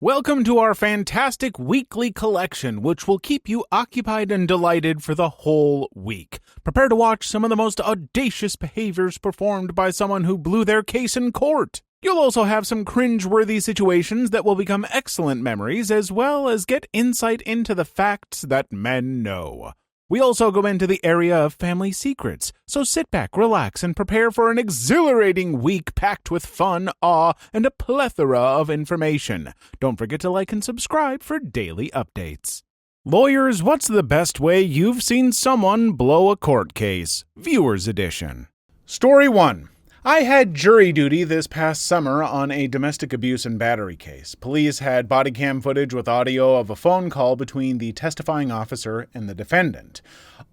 Welcome to our fantastic weekly collection, which will keep you occupied and delighted for the whole week. Prepare to watch some of the most audacious behaviors performed by someone who blew their case in court. You'll also have some cringe-worthy situations that will become excellent memories, as well as get insight into the facts that men know. We also go into the area of family secrets, so sit back, relax, and prepare for an exhilarating week packed with fun, awe, and a plethora of information. Don't forget to like and subscribe for daily updates. Lawyers, what's the best way you've seen someone blow a court case? Viewers Edition. Story 1. I had jury duty this past summer on a domestic abuse and battery case. Police had body cam footage with audio of a phone call between the testifying officer and the defendant.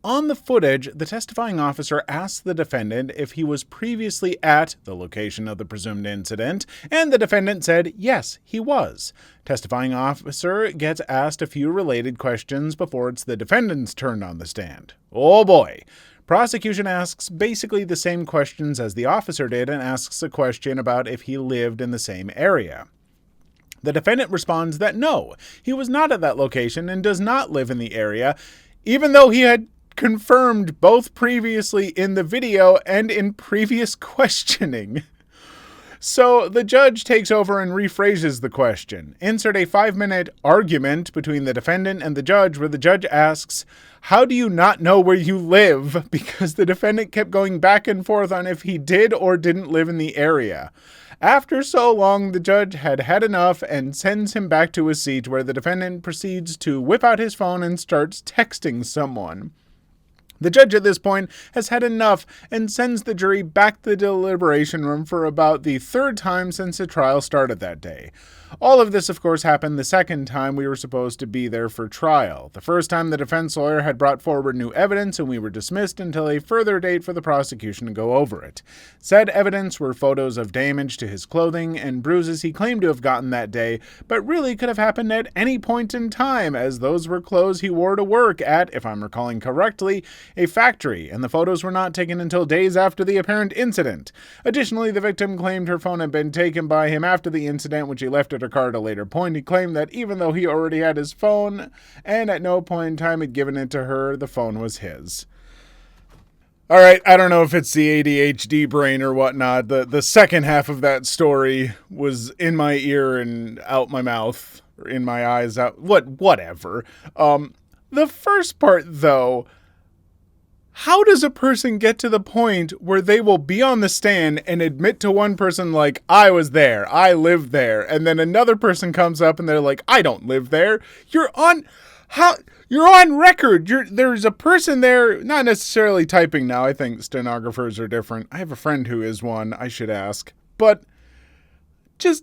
On the footage, the testifying officer asked the defendant if he was previously at the location of the presumed incident, and the defendant said yes, he was. Testifying officer gets asked a few related questions before it's the defendant's turn on the stand. Oh boy. Prosecution asks basically the same questions as the officer did and asks a question about if he lived in the same area. The defendant responds that no, he was not at that location and does not live in the area, even though he had confirmed both previously in the video and in previous questioning. So the judge takes over and rephrases the question. Insert a 5-minute argument between the defendant and the judge where the judge asks, "How do you not know where you live?" Because the defendant kept going back and forth on if he did or didn't live in the area. After so long, the judge had had enough and sends him back to his seat where the defendant proceeds to whip out his phone and starts texting someone. The judge at this point has had enough and sends the jury back to the deliberation room for about the third time since the trial started that day. All of this, of course, happened the second time we were supposed to be there for trial. The first time the defense lawyer had brought forward new evidence and we were dismissed until a further date for the prosecution to go over it. Said evidence were photos of damage to his clothing and bruises he claimed to have gotten that day, but really could have happened at any point in time, as those were clothes he wore to work at, if I'm recalling correctly, a factory, and the photos were not taken until days after the apparent incident. Additionally, the victim claimed her phone had been taken by him after the incident, which he left at her car at a later point. He claimed that even though he already had his phone and at no point in time had given it to her, the phone was his. All right, I don't know if it's the ADHD brain or whatnot. The second half of that story was in my ear and out my mouth, or in my eyes, out whatever. The first part, though, how does a person get to the point where they will be on the stand and admit to one person, like, I was there, I lived there, and then another person comes up and they're like, I don't live there. You're on record. There's a person there, not necessarily typing now. I think stenographers are different. I have a friend who is one. I should ask. But just...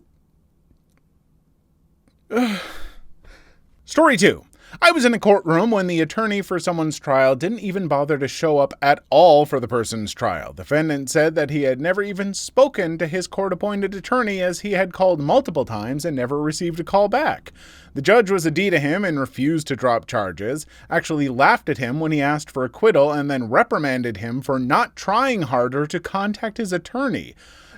Story 2. I was in a courtroom when the attorney for someone's trial didn't even bother to show up at all for the person's trial. The defendant said that he had never even spoken to his court-appointed attorney, as he had called multiple times and never received a call back. The judge was a D to him and refused to drop charges, actually laughed at him when he asked for acquittal, and then reprimanded him for not trying harder to contact his attorney.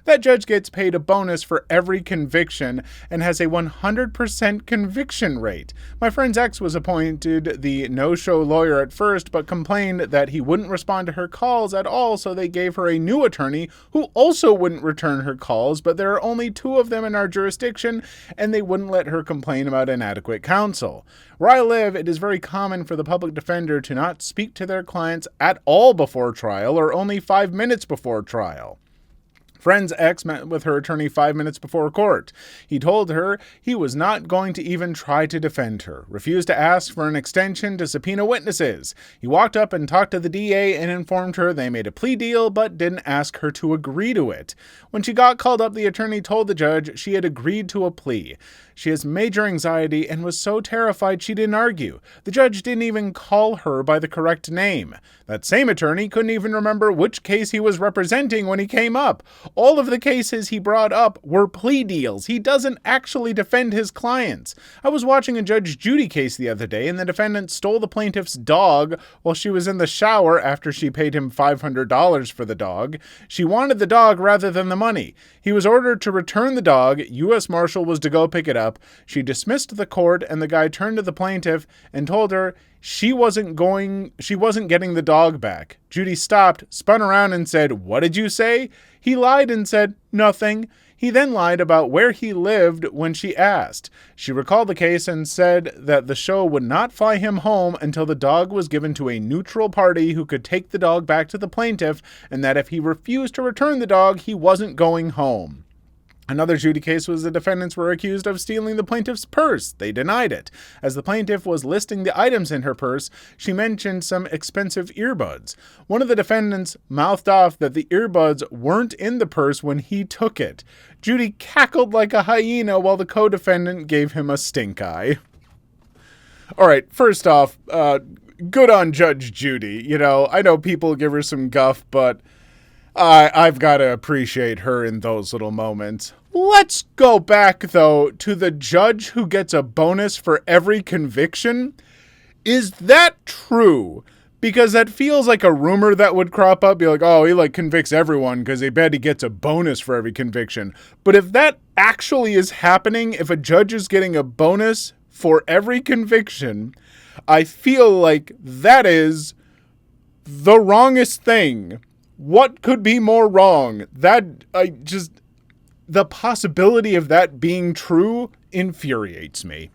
That judge gets paid a bonus for every conviction and has a 100% conviction rate. My friend's ex was appointed the no-show lawyer at first, but complained that he wouldn't respond to her calls at all, so they gave her a new attorney who also wouldn't return her calls, but there are only 2 of them in our jurisdiction, and they wouldn't let her complain about inadequate counsel. Where I live, it is very common for the public defender to not speak to their clients at all before trial, or only 5 minutes before trial. Friend's ex met with her attorney 5 minutes before court. He told her he was not going to even try to defend her, refused to ask for an extension to subpoena witnesses. He walked up and talked to the DA and informed her they made a plea deal but didn't ask her to agree to it. When she got called up, the attorney told the judge she had agreed to a plea. She has major anxiety and was so terrified she didn't argue. The judge didn't even call her by the correct name. That same attorney couldn't even remember which case he was representing when he came up. All of the cases he brought up were plea deals. He doesn't actually defend his clients. I was watching a Judge Judy case the other day, and the defendant stole the plaintiff's dog while she was in the shower after she paid him $500 for the dog. She wanted the dog rather than the money. He was ordered to return the dog. U.S. Marshal was to go pick it up. She dismissed the court, and the guy turned to the plaintiff and told her she wasn't getting the dog back. Judy stopped, spun around and said, "What did you say?" He lied and said, "Nothing." He then lied about where he lived when she asked. She recalled the case and said that the show would not fly him home until the dog was given to a neutral party who could take the dog back to the plaintiff, and that if he refused to return the dog, he wasn't going home. Another Judy case was the defendants were accused of stealing the plaintiff's purse. They denied it. As the plaintiff was listing the items in her purse, she mentioned some expensive earbuds. One of the defendants mouthed off that the earbuds weren't in the purse when he took it. Judy cackled like a hyena while the co-defendant gave him a stink eye. All right, first off, good on Judge Judy. You know, I know people give her some guff, but I've got to appreciate her in those little moments. Let's go back, though, to the judge who gets a bonus for every conviction. Is that true? Because that feels like a rumor that would crop up. Be like, oh, he convicts everyone because they bet he gets a bonus for every conviction. But if that actually is happening, if a judge is getting a bonus for every conviction, I feel like that is the wrongest thing. What could be more wrong? The possibility of that being true infuriates me.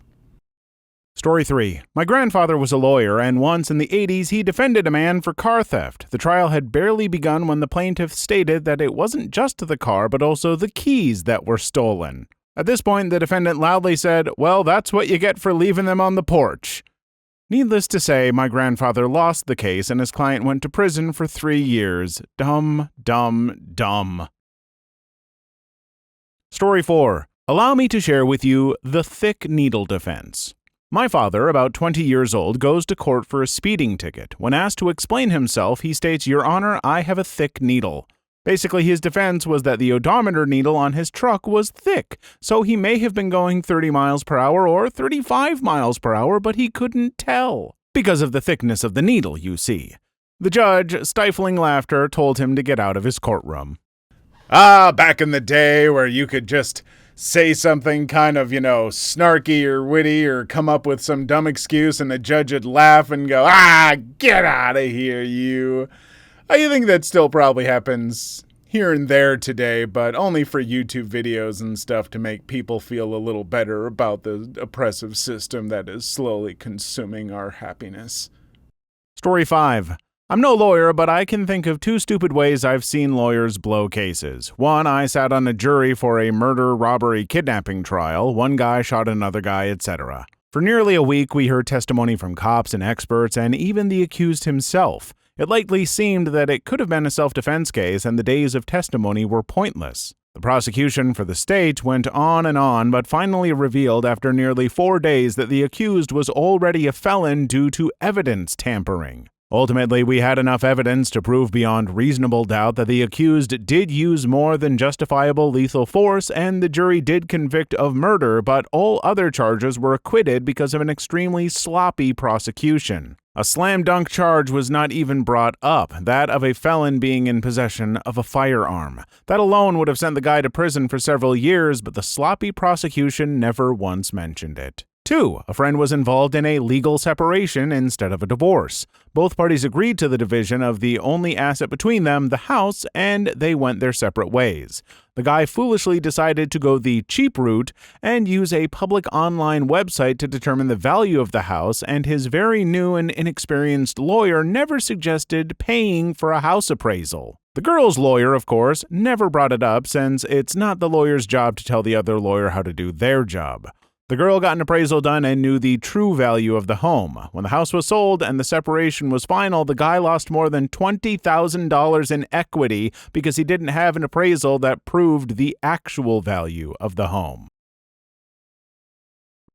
Story 3. My grandfather was a lawyer, and once in the 80s he defended a man for car theft. The trial had barely begun when the plaintiff stated that it wasn't just the car, but also the keys that were stolen. At this point, the defendant loudly said, "Well, that's what you get for leaving them on the porch." Needless to say, my grandfather lost the case and his client went to prison for 3 years. Dumb, dumb, dumb. Story 4. Allow me to share with you the thick needle defense. My father, about 20 years old, goes to court for a speeding ticket. When asked to explain himself, he states, "Your Honor, I have a thick needle." Basically, his defense was that the odometer needle on his truck was thick, so he may have been going 30 miles per hour or 35 miles per hour, but he couldn't tell. Because of the thickness of the needle, you see. The judge, stifling laughter, told him to get out of his courtroom. Back in the day where you could just say something kind of, snarky or witty or come up with some dumb excuse and the judge would laugh and go, get out of here, you. I think that still probably happens here and there today, but only for YouTube videos and stuff to make people feel a little better about the oppressive system that is slowly consuming our happiness. Story 5. I'm no lawyer, but I can think of 2 stupid ways I've seen lawyers blow cases. One, I sat on a jury for a murder, robbery, kidnapping trial. One guy shot another guy, etc. For nearly a week, we heard testimony from cops and experts, and even the accused himself. It likely seemed that it could have been a self-defense case, and the days of testimony were pointless. The prosecution for the state went on, but finally revealed after nearly 4 days that the accused was already a felon due to evidence tampering. Ultimately, we had enough evidence to prove beyond reasonable doubt that the accused did use more than justifiable lethal force, and the jury did convict of murder, but all other charges were acquitted because of an extremely sloppy prosecution. A slam-dunk charge was not even brought up, that of a felon being in possession of a firearm. That alone would have sent the guy to prison for several years, but the sloppy prosecution never once mentioned it. 2. A friend was involved in a legal separation instead of a divorce. Both parties agreed to the division of the only asset between them, the house, and they went their separate ways. The guy foolishly decided to go the cheap route and use a public online website to determine the value of the house, and his very new and inexperienced lawyer never suggested paying for a house appraisal. The girl's lawyer, of course, never brought it up since it's not the lawyer's job to tell the other lawyer how to do their job. The girl got an appraisal done and knew the true value of the home. When the house was sold and the separation was final, the guy lost more than $20,000 in equity because he didn't have an appraisal that proved the actual value of the home.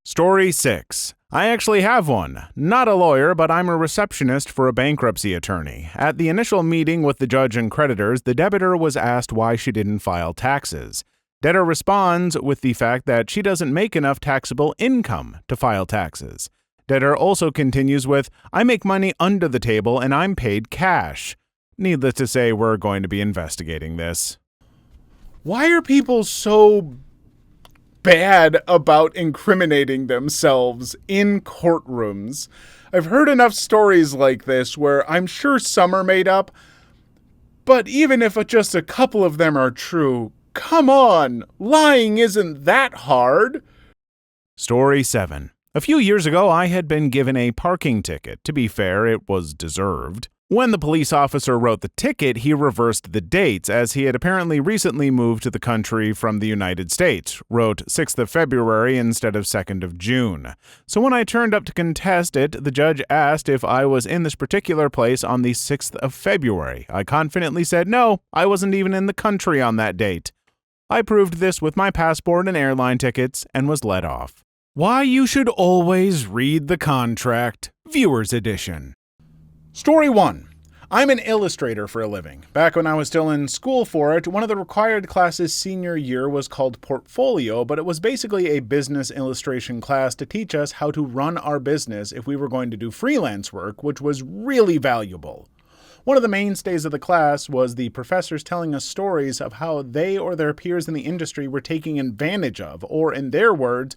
Story 6. I actually have one. Not a lawyer, but I'm a receptionist for a bankruptcy attorney. At the initial meeting with the judge and creditors, the debtor was asked why she didn't file taxes. Debtor responds with the fact that she doesn't make enough taxable income to file taxes. Debtor also continues with, I make money under the table and I'm paid cash. Needless to say, we're going to be investigating this. Why are people so bad about incriminating themselves in courtrooms? I've heard enough stories like this where I'm sure some are made up, but even if just a couple of them are true, come on, lying isn't that hard. Story 7. A few years ago, I had been given a parking ticket. To be fair, it was deserved. When the police officer wrote the ticket, he reversed the dates, as he had apparently recently moved to the country from the United States, wrote 6th of February instead of 2nd of June. So when I turned up to contest it, the judge asked if I was in this particular place on the 6th of February. I confidently said no, I wasn't even in the country on that date. I proved this with my passport and airline tickets and was let off. Why you should always read the contract, Viewer's Edition. Story 1. I'm an illustrator for a living. Back when I was still in school for it, one of the required classes senior year was called Portfolio, but it was basically a business illustration class to teach us how to run our business if we were going to do freelance work, which was really valuable. One of the mainstays of the class was the professors telling us stories of how they or their peers in the industry were taking advantage of, or in their words,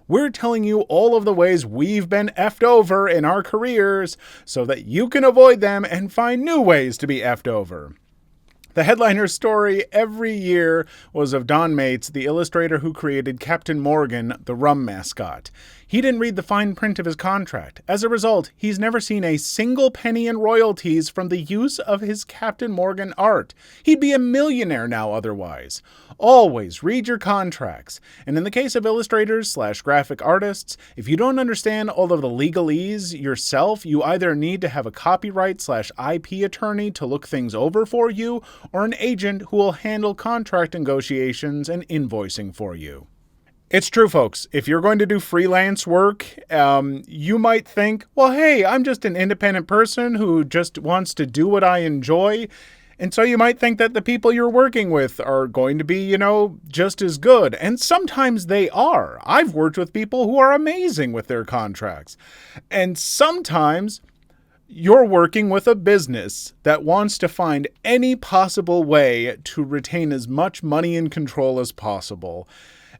we're telling you all of the ways we've been effed over in our careers so that you can avoid them and find new ways to be effed over. The headliner story every year was of Don Mates, the illustrator who created Captain Morgan, the rum mascot. He didn't read the fine print of his contract. As a result, he's never seen a single penny in royalties from the use of his Captain Morgan art. He'd be a millionaire now otherwise. Always read your contracts. And in the case of illustrators/graphic artists, if you don't understand all of the legalese yourself, you either need to have a copyright/IP attorney to look things over for you, or an agent who will handle contract negotiations and invoicing for you. It's true, folks. If you're going to do freelance work, you might think, well, hey, I'm just an independent person who just wants to do what I enjoy. And so you might think that the people you're working with are going to be, just as good. And sometimes they are. I've worked with people who are amazing with their contracts. And sometimes you're working with a business that wants to find any possible way to retain as much money and control as possible.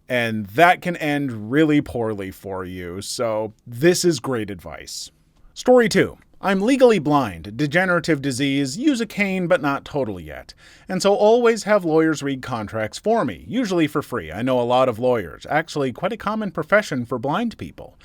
And that can end really poorly for you. So this is great advice. Story 2. I'm legally blind, degenerative disease, use a cane but not totally yet. And so always have lawyers read contracts for me, usually for free. I know a lot of lawyers, actually quite a common profession for blind people.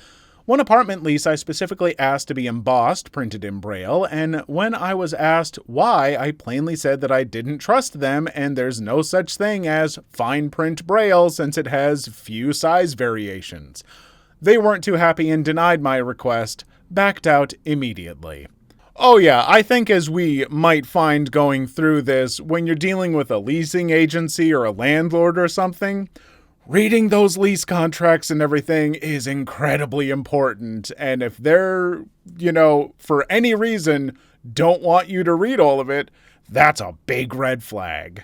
One apartment lease I specifically asked to be embossed, printed in Braille, and when I was asked why, I plainly said that I didn't trust them and there's no such thing as fine print Braille since it has few size variations. They weren't too happy and denied my request, backed out immediately. Oh yeah, I think as we might find going through this, when you're dealing with a leasing agency or a landlord or something, reading those lease contracts and everything is incredibly important. And if they're, for any reason, don't want you to read all of it, that's a big red flag.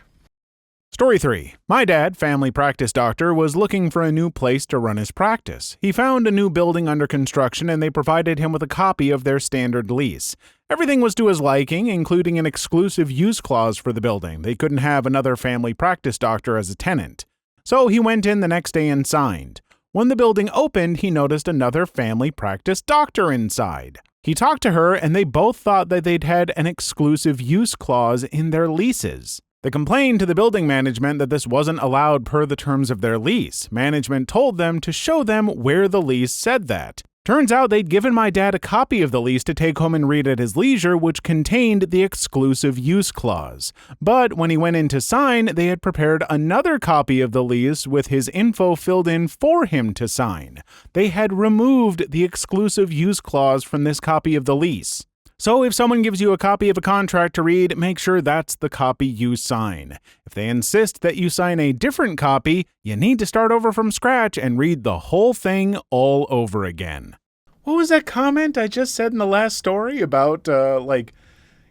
Story 3. My dad, family practice doctor, was looking for a new place to run his practice. He found a new building under construction and they provided him with a copy of their standard lease. Everything was to his liking, including an exclusive use clause for the building. They couldn't have another family practice doctor as a tenant. So he went in the next day and signed. When the building opened, he noticed another family practice doctor inside. He talked to her and they both thought that they'd had an exclusive use clause in their leases. They complained to the building management that this wasn't allowed per the terms of their lease. Management told them to show them where the lease said that. Turns out they'd given my dad a copy of the lease to take home and read at his leisure, which contained the exclusive use clause. But when he went in to sign, they had prepared another copy of the lease with his info filled in for him to sign. They had removed the exclusive use clause from this copy of the lease. So if someone gives you a copy of a contract to read, make sure that's the copy you sign. If they insist that you sign a different copy, you need to start over from scratch and read the whole thing all over again. What was that comment I just said in the last story about,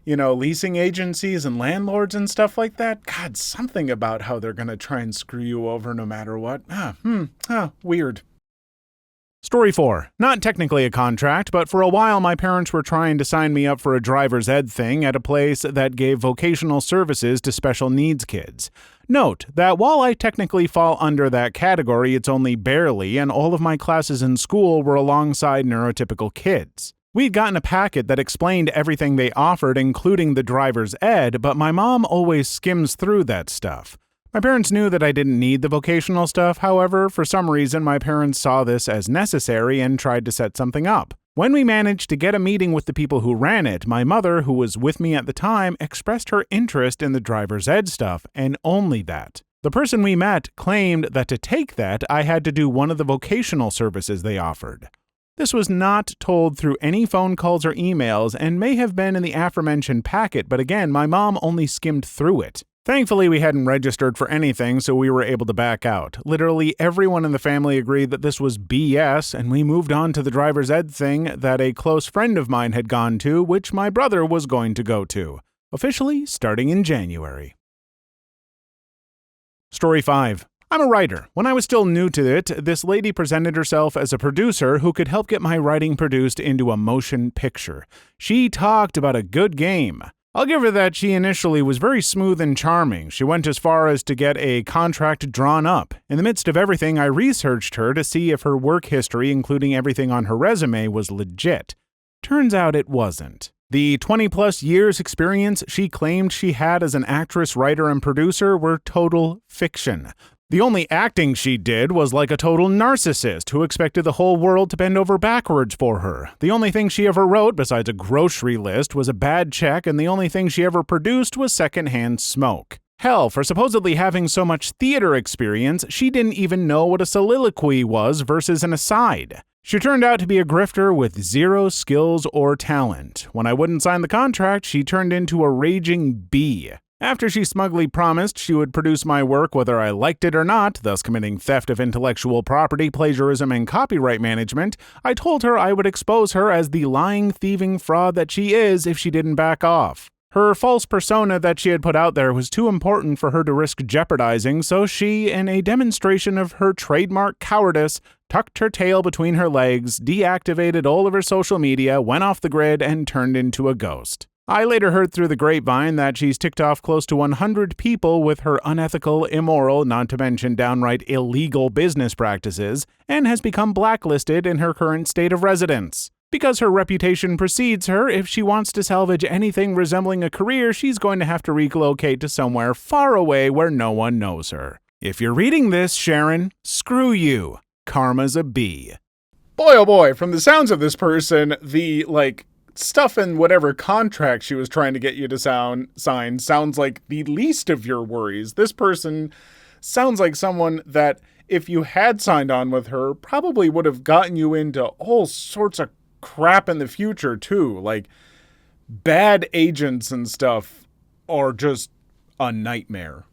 leasing agencies and landlords and stuff like that? God, something about how they're going to try and screw you over no matter what. Weird. Story 4. Not technically a contract, but for a while my parents were trying to sign me up for a driver's ed thing at a place that gave vocational services to special needs kids. Note that while I technically fall under that category, it's only barely, and all of my classes in school were alongside neurotypical kids. We'd gotten a packet that explained everything they offered, including the driver's ed, but my mom always skims through that stuff. My parents knew that I didn't need the vocational stuff, however, for some reason my parents saw this as necessary and tried to set something up. When we managed to get a meeting with the people who ran it, my mother, who was with me at the time, expressed her interest in the driver's ed stuff, and only that. The person we met claimed that to take that, I had to do one of the vocational services they offered. This was not told through any phone calls or emails and may have been in the aforementioned packet, but again, my mom only skimmed through it. Thankfully, we hadn't registered for anything, so we were able to back out. Literally everyone in the family agreed that this was BS, and we moved on to the driver's ed thing that a close friend of mine had gone to, which my brother was going to go to. Officially starting in January. Story 5. I'm a writer. When I was still new to it, this lady presented herself as a producer who could help get my writing produced into a motion picture. She talked about a good game. I'll give her that she initially was very smooth and charming. She went as far as to get a contract drawn up. In the midst of everything, I researched her to see if her work history, including everything on her resume, was legit. Turns out it wasn't. The 20-plus years experience she claimed she had as an actress, writer, and producer were total fiction. The only acting she did was like a total narcissist who expected the whole world to bend over backwards for her. The only thing she ever wrote, besides a grocery list, was a bad check, and the only thing she ever produced was secondhand smoke. Hell, for supposedly having so much theater experience, she didn't even know what a soliloquy was versus an aside. She turned out to be a grifter with zero skills or talent. When I wouldn't sign the contract, she turned into a raging bee. After she smugly promised she would produce my work whether I liked it or not, thus committing theft of intellectual property, plagiarism, and copyright management, I told her I would expose her as the lying, thieving fraud that she is if she didn't back off. Her false persona that she had put out there was too important for her to risk jeopardizing, so she, in a demonstration of her trademark cowardice, tucked her tail between her legs, deactivated all of her social media, went off the grid, and turned into a ghost. I later heard through the grapevine that she's ticked off close to 100 people with her unethical, immoral, not to mention downright illegal business practices, and has become blacklisted in her current state of residence. Because her reputation precedes her, if she wants to salvage anything resembling a career, she's going to have to relocate to somewhere far away where no one knows her. If you're reading this, Sharon, screw you. Karma's a bee. Boy, oh boy, from the sounds of this person, the, stuff in whatever contract she was trying to get you to sign sounds like the least of your worries. This person sounds like someone that, if you had signed on with her, probably would have gotten you into all sorts of crap in the future, too. Like, bad agents and stuff are just a nightmare.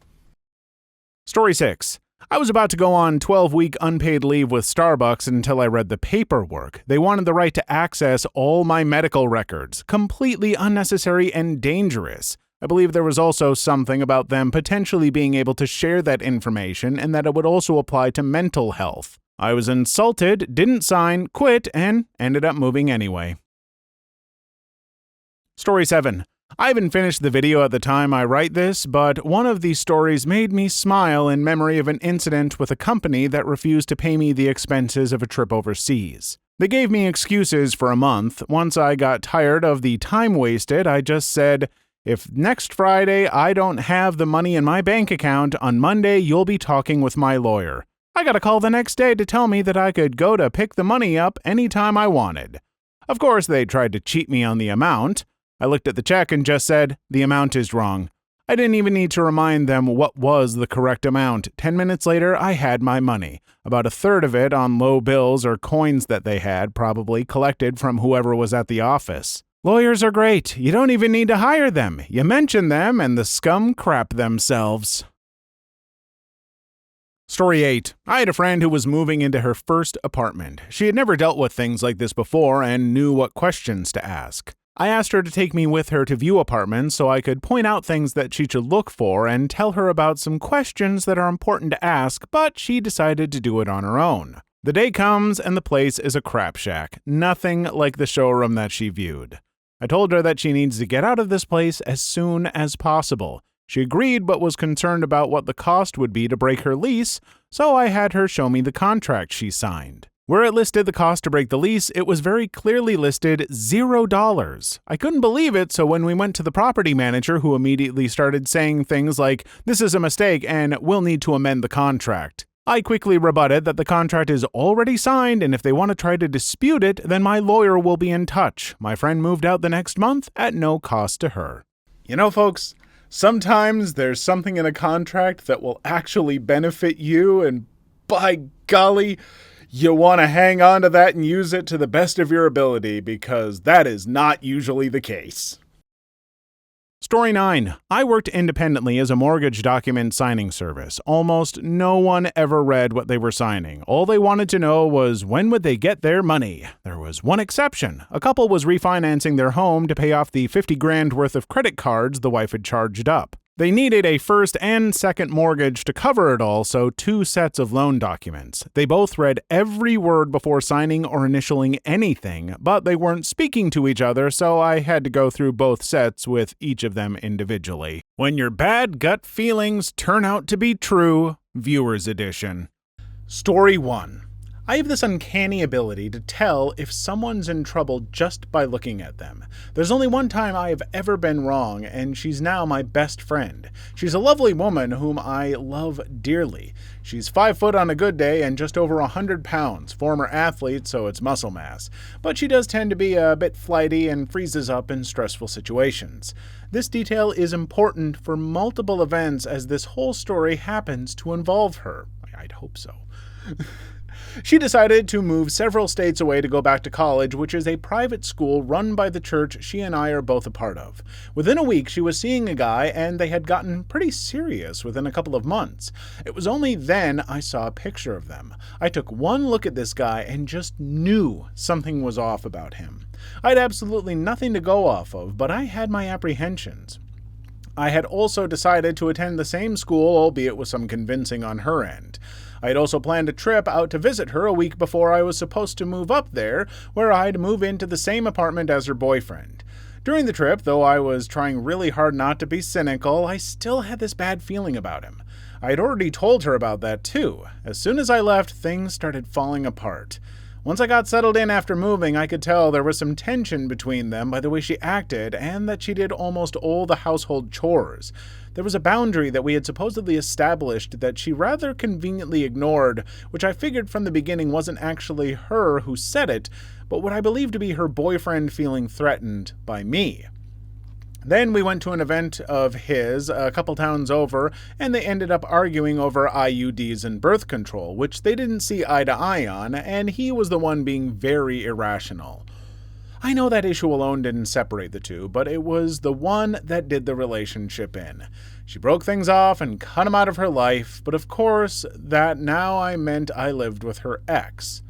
Story 6. I was about to go on 12-week unpaid leave with Starbucks until I read the paperwork. They wanted the right to access all my medical records. Completely unnecessary and dangerous. I believe there was also something about them potentially being able to share that information and that it would also apply to mental health. I was insulted, didn't sign, quit, and ended up moving anyway. Story 7. I haven't finished the video at the time I write this, but one of these stories made me smile in memory of an incident with a company that refused to pay me the expenses of a trip overseas. They gave me excuses for a month. Once I got tired of the time wasted, I just said, if next Friday I don't have the money in my bank account, on Monday you'll be talking with my lawyer. I got a call the next day to tell me that I could go to pick the money up anytime I wanted. Of course, they tried to cheat me on the amount. I looked at the check and just said, the amount is wrong. I didn't even need to remind them what was the correct amount. 10 minutes later, I had my money. About a third of it on low bills or coins that they had, probably collected from whoever was at the office. Lawyers are great. You don't even need to hire them. You mention them and the scum crap themselves. Story 8. I had a friend who was moving into her first apartment. She had never dealt with things like this before and knew what questions to ask. I asked her to take me with her to view apartments so I could point out things that she should look for and tell her about some questions that are important to ask, but she decided to do it on her own. The day comes and the place is a crap shack, nothing like the showroom that she viewed. I told her that she needs to get out of this place as soon as possible. She agreed but was concerned about what the cost would be to break her lease, so I had her show me the contract she signed. Where it listed the cost to break the lease, it was very clearly listed $0. I couldn't believe it, so when we went to the property manager, who immediately started saying things like, "This is a mistake and we'll need to amend the contract," I quickly rebutted that the contract is already signed and if they want to try to dispute it, then my lawyer will be in touch. My friend moved out the next month at no cost to her. You know, folks, sometimes there's something in a contract that will actually benefit you, and by golly, you want to hang on to that and use it to the best of your ability, because that is not usually the case. Story 9. I worked independently as a mortgage document signing service. Almost no one ever read what they were signing. All they wanted to know was when would they get their money. There was one exception. A couple was refinancing their home to pay off the $50,000 worth of credit cards the wife had charged up. They needed a first and second mortgage to cover it all, so 2 sets of loan documents. They both read every word before signing or initialing anything, but they weren't speaking to each other, so I had to go through both sets with each of them individually. When your bad gut feelings turn out to be true, Viewer's Edition. Story 1. I have this uncanny ability to tell if someone's in trouble just by looking at them. There's only one time I have ever been wrong, and she's now my best friend. She's a lovely woman whom I love dearly. She's 5 foot on a good day and just over 100 pounds, former athlete, so it's muscle mass. But she does tend to be a bit flighty and freezes up in stressful situations. This detail is important for multiple events as this whole story happens to involve her. I'd hope so. She decided to move several states away to go back to college, which is a private school run by the church she and I are both a part of. Within a week, she was seeing a guy, and they had gotten pretty serious within a couple of months. It was only then I saw a picture of them. I took one look at this guy and just knew something was off about him. I had absolutely nothing to go off of, but I had my apprehensions. I had also decided to attend the same school, albeit with some convincing on her end. I had also planned a trip out to visit her a week before I was supposed to move up there, where I'd move into the same apartment as her boyfriend. During the trip, though I was trying really hard not to be cynical, I still had this bad feeling about him. I had already told her about that too. As soon as I left, things started falling apart. Once I got settled in after moving, I could tell there was some tension between them by the way she acted, and that she did almost all the household chores. There was a boundary that we had supposedly established that she rather conveniently ignored, which I figured from the beginning wasn't actually her who said it, but what I believed to be her boyfriend feeling threatened by me. Then we went to an event of his a couple towns over, and they ended up arguing over IUDs and birth control, which they didn't see eye to eye on, and he was the one being very irrational. I know that issue alone didn't separate the two, but it was the one that did the relationship in. She broke things off and cut him out of her life, but of course, that now I meant I lived with her ex.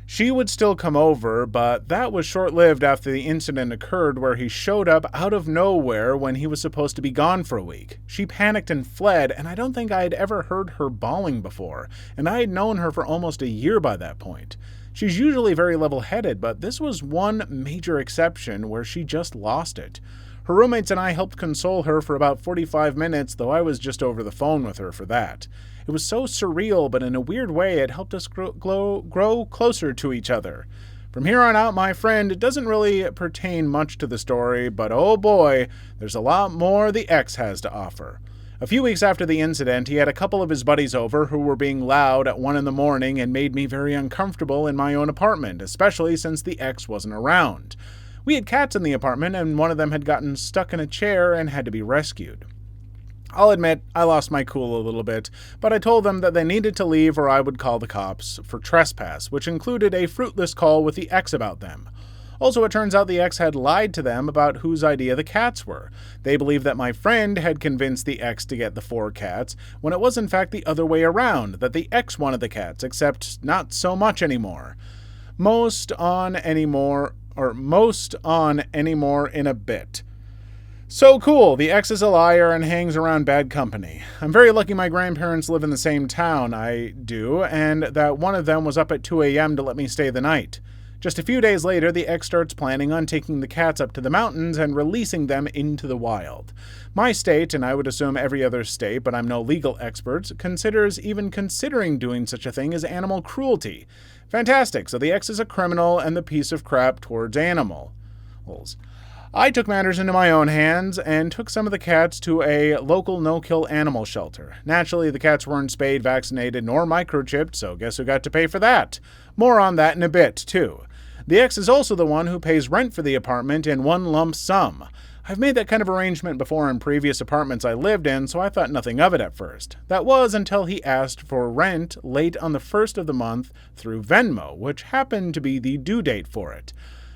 She would still come over, but that was short-lived after the incident occurred where he showed up out of nowhere when he was supposed to be gone for a week. She panicked and fled, and I don't think I had ever heard her bawling before, and I had known her for almost a year by that point. She's usually very level-headed, but this was one major exception where she just lost it. Her roommates and I helped console her for about 45 minutes, though I was just over the phone with her for that. It was so surreal, but in a weird way, it helped us grow closer to each other. From here on out, my friend, it doesn't really pertain much to the story, but oh boy, there's a lot more the ex has to offer. A few weeks after the incident, he had a couple of his buddies over who were being loud at 1 a.m. and made me very uncomfortable in my own apartment, especially since the ex wasn't around. We had cats in the apartment, and one of them had gotten stuck in a chair and had to be rescued. I'll admit, I lost my cool a little bit, but I told them that they needed to leave or I would call the cops for trespass, which included a fruitless call with the ex about them. Also, it turns out the ex had lied to them about whose idea the cats were. They believe that my friend had convinced the ex to get the 4 cats, when it was in fact the other way around, that the ex wanted the cats, except not so much anymore. Most on anymore in a bit. So cool, the ex is a liar and hangs around bad company. I'm very lucky my grandparents live in the same town I do, and that one of them was up at 2 a.m. to let me stay the night. Just a few days later, the ex starts planning on taking the cats up to the mountains and releasing them into the wild. My state, and I would assume every other state, but I'm no legal expert, considering doing such a thing as animal cruelty. Fantastic, so the ex is a criminal and the piece of crap towards animals. I took matters into my own hands and took some of the cats to a local no-kill animal shelter. Naturally, the cats weren't spayed, vaccinated, nor microchipped, so guess who got to pay for that? More on that in a bit, too. The ex is also the one who pays rent for the apartment in one lump sum. I've made that kind of arrangement before in previous apartments I lived in, so I thought nothing of it at first. That was until he asked for rent late on the first of the month through Venmo, which happened to be the due date for it.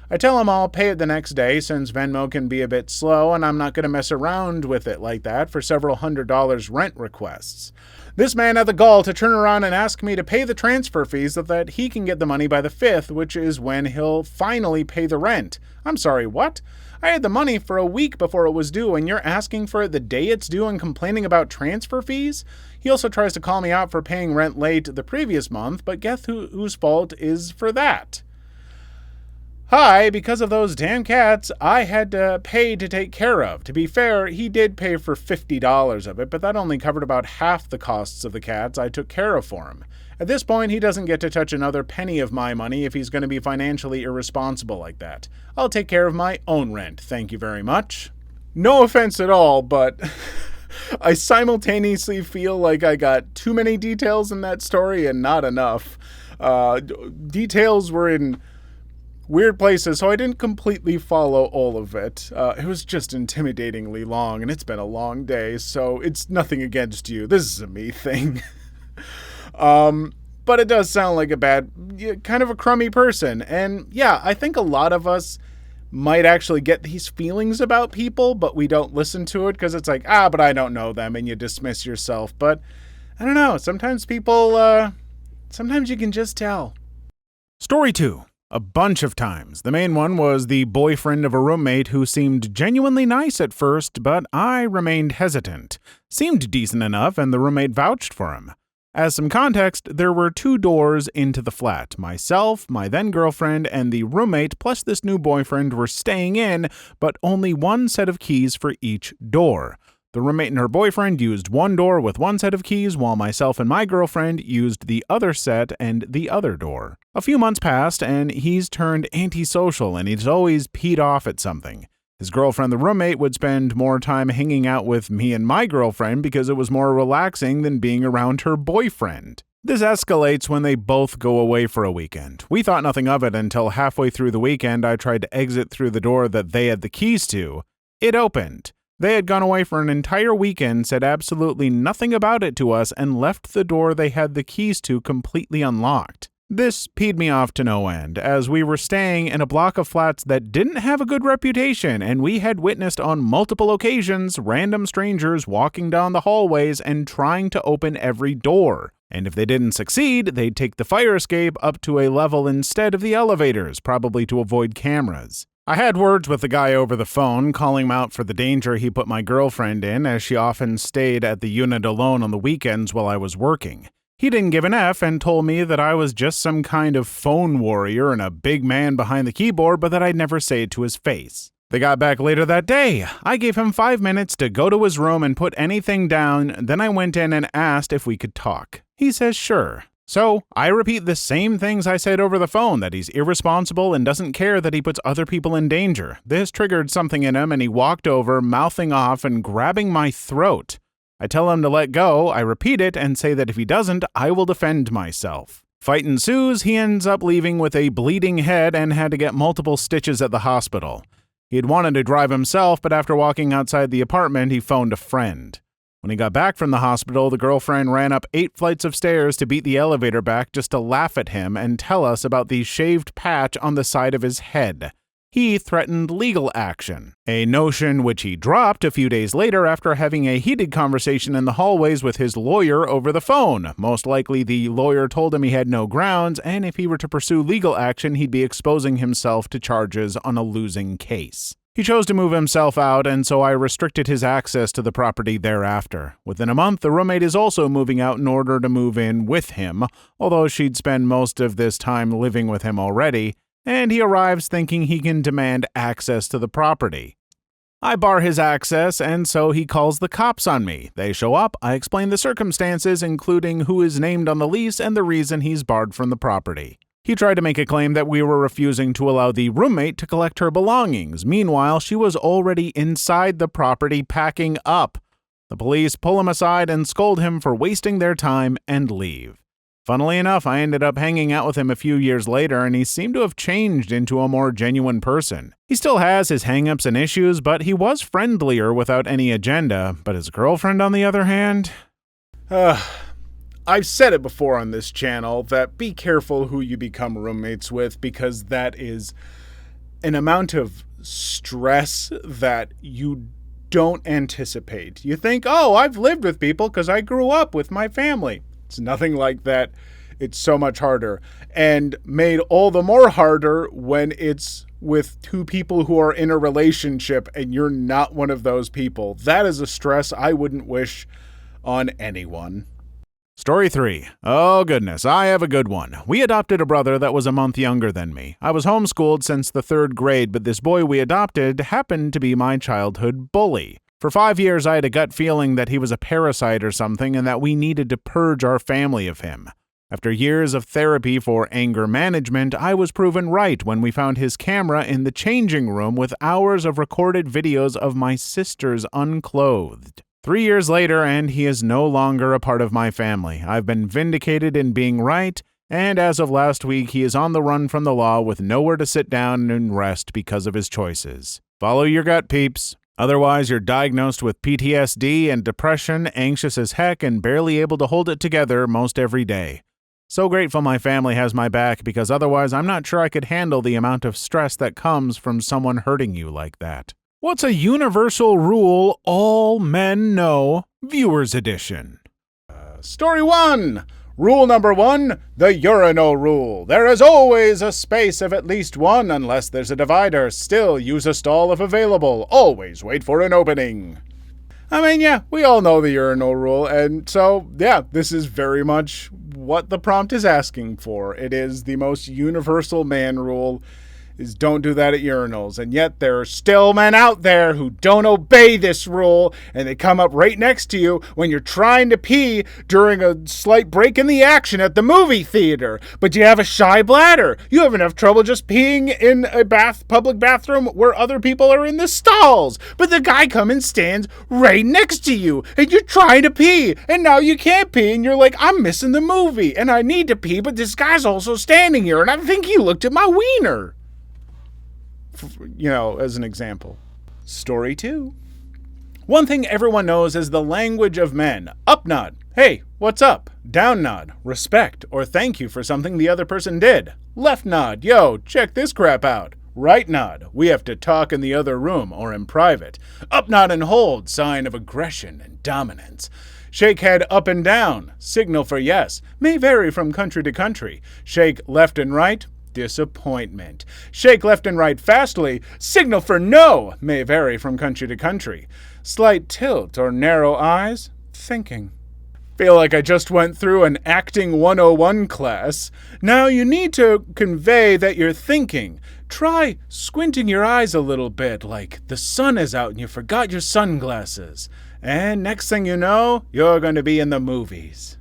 I tell him I'll pay it the next day since Venmo can be a bit slow and I'm not going to mess around with it like that for several $100 rent requests. This man had the gall to turn around and ask me to pay the transfer fees so that he can get the money by the 5th, which is when he'll finally pay the rent. I'm sorry, what? I had the money for a week before it was due and you're asking for it the day it's due and complaining about transfer fees? He also tries to call me out for paying rent late the previous month, but guess whose fault is for that? Hi, because of those damn cats, I had to pay to take care of. To be fair, he did pay for $50 of it, but that only covered about half the costs of the cats I took care of for him. At this point, he doesn't get to touch another penny of my money if he's going to be financially irresponsible like that. I'll take care of my own rent, thank you very much. No offense at all, but I simultaneously feel like I got too many details in that story and not enough. Details were in weird places, so I didn't completely follow all of it. It was just intimidatingly long, and it's been a long day, so it's nothing against you. This is a me thing. But it does sound like a bad, kind of a crummy person. And yeah, I think a lot of us might actually get these feelings about people, but we don't listen to it because it's like, but I don't know them, and you dismiss yourself. But I don't know, sometimes people, sometimes you can just tell. Story 2. A bunch of times. The main one was the boyfriend of a roommate who seemed genuinely nice at first, but I remained hesitant. Seemed decent enough, and the roommate vouched for him. As some context, there were 2 doors into the flat. Myself, my then-girlfriend, and the roommate plus this new boyfriend were staying in, but only one set of keys for each door. The roommate and her boyfriend used one door with one set of keys, while myself and my girlfriend used the other set and the other door. A few months passed, and he's turned antisocial, and he's always peed off at something. His girlfriend, the roommate, would spend more time hanging out with me and my girlfriend because it was more relaxing than being around her boyfriend. This escalates when they both go away for a weekend. We thought nothing of it until halfway through the weekend I tried to exit through the door that they had the keys to. It opened. They had gone away for an entire weekend, said absolutely nothing about it to us, and left the door they had the keys to completely unlocked. This peed me off to no end, as we were staying in a block of flats that didn't have a good reputation, and we had witnessed on multiple occasions random strangers walking down the hallways and trying to open every door. And if they didn't succeed, they'd take the fire escape up to a level instead of the elevators, probably to avoid cameras. I had words with the guy over the phone, calling him out for the danger he put my girlfriend in, as she often stayed at the unit alone on the weekends while I was working. He didn't give an F and told me that I was just some kind of phone warrior and a big man behind the keyboard, but that I'd never say it to his face. They got back later that day. I gave him 5 minutes to go to his room and put anything down, then I went in and asked if we could talk. He says sure. So, I repeat the same things I said over the phone, that he's irresponsible and doesn't care that he puts other people in danger. This triggered something in him and he walked over, mouthing off and grabbing my throat. I tell him to let go, I repeat it, and say that if he doesn't, I will defend myself. Fight ensues, he ends up leaving with a bleeding head and had to get multiple stitches at the hospital. He had wanted to drive himself, but after walking outside the apartment, he phoned a friend. When he got back from the hospital, the girlfriend ran up 8 flights of stairs to beat the elevator back just to laugh at him and tell us about the shaved patch on the side of his head. He threatened legal action, a notion which he dropped a few days later after having a heated conversation in the hallways with his lawyer over the phone. Most likely, the lawyer told him he had no grounds, and if he were to pursue legal action, he'd be exposing himself to charges on a losing case. He chose to move himself out, and so I restricted his access to the property thereafter. Within a month, the roommate is also moving out in order to move in with him, although she'd spend most of this time living with him already, and he arrives thinking he can demand access to the property. I bar his access, and so he calls the cops on me. They show up, I explain the circumstances, including who is named on the lease and the reason he's barred from the property. He tried to make a claim that we were refusing to allow the roommate to collect her belongings. Meanwhile, she was already inside the property packing up. The police pull him aside and scold him for wasting their time and leave. Funnily enough, I ended up hanging out with him a few years later, and he seemed to have changed into a more genuine person. He still has his hang-ups and issues, but he was friendlier without any agenda. But his girlfriend, on the other hand... I've said it before on this channel that be careful who you become roommates with, because that is an amount of stress that you don't anticipate. You think, oh, I've lived with people because I grew up with my family. It's nothing like that. It's so much harder, and made all the more harder when it's with two people who are in a relationship and you're not one of those people. That is a stress I wouldn't wish on anyone. Story 3. Oh goodness, I have a good one. We adopted a brother that was a month younger than me. I was homeschooled since the 3rd grade, but this boy we adopted happened to be my childhood bully. For 5 years, I had a gut feeling that he was a parasite or something and that we needed to purge our family of him. After years of therapy for anger management, I was proven right when we found his camera in the changing room with hours of recorded videos of my sisters unclothed. 3 years later, and he is no longer a part of my family. I've been vindicated in being right, and as of last week, he is on the run from the law with nowhere to sit down and rest because of his choices. Follow your gut, peeps. Otherwise, you're diagnosed with PTSD and depression, anxious as heck, and barely able to hold it together most every day. So grateful my family has my back, because otherwise I'm not sure I could handle the amount of stress that comes from someone hurting you like that. What's a universal rule all men know? Viewers Edition. Story 1! Rule number 1, the urinal rule. There is always a space of at least one unless there's a divider. Still, use a stall if available. Always wait for an opening. I mean, yeah, we all know the urinal rule, and so, yeah, this is very much what the prompt is asking for. It is the most universal man rule, is don't do that at urinals. And yet there are still men out there who don't obey this rule, and they come up right next to you when you're trying to pee during a slight break in the action at the movie theater. But you have a shy bladder. You have enough trouble just peeing in a public bathroom where other people are in the stalls. But the guy comes and stands right next to you, and you're trying to pee, and now you can't pee, and you're like, I'm missing the movie, and I need to pee, but this guy's also standing here, and I think he looked at my wiener. You know, as an example. Story 2. One thing everyone knows is the language of men. Up nod. Hey, what's up? Down nod. Respect or thank you for something the other person did. Left nod. Yo, check this crap out. Right nod. We have to talk in the other room or in private. Up nod and hold. Sign of aggression and dominance. Shake head up and down. Signal for yes. May vary from country to country. Shake left and right. Disappointment. Shake left and right fastly. Signal for no. May vary from country to country. Slight tilt or narrow eyes. Thinking. Feel like I just went through an Acting 101 class. Now you need to convey that you're thinking. Try squinting your eyes a little bit, like the sun is out and you forgot your sunglasses. And next thing you know, you're going to be in the movies.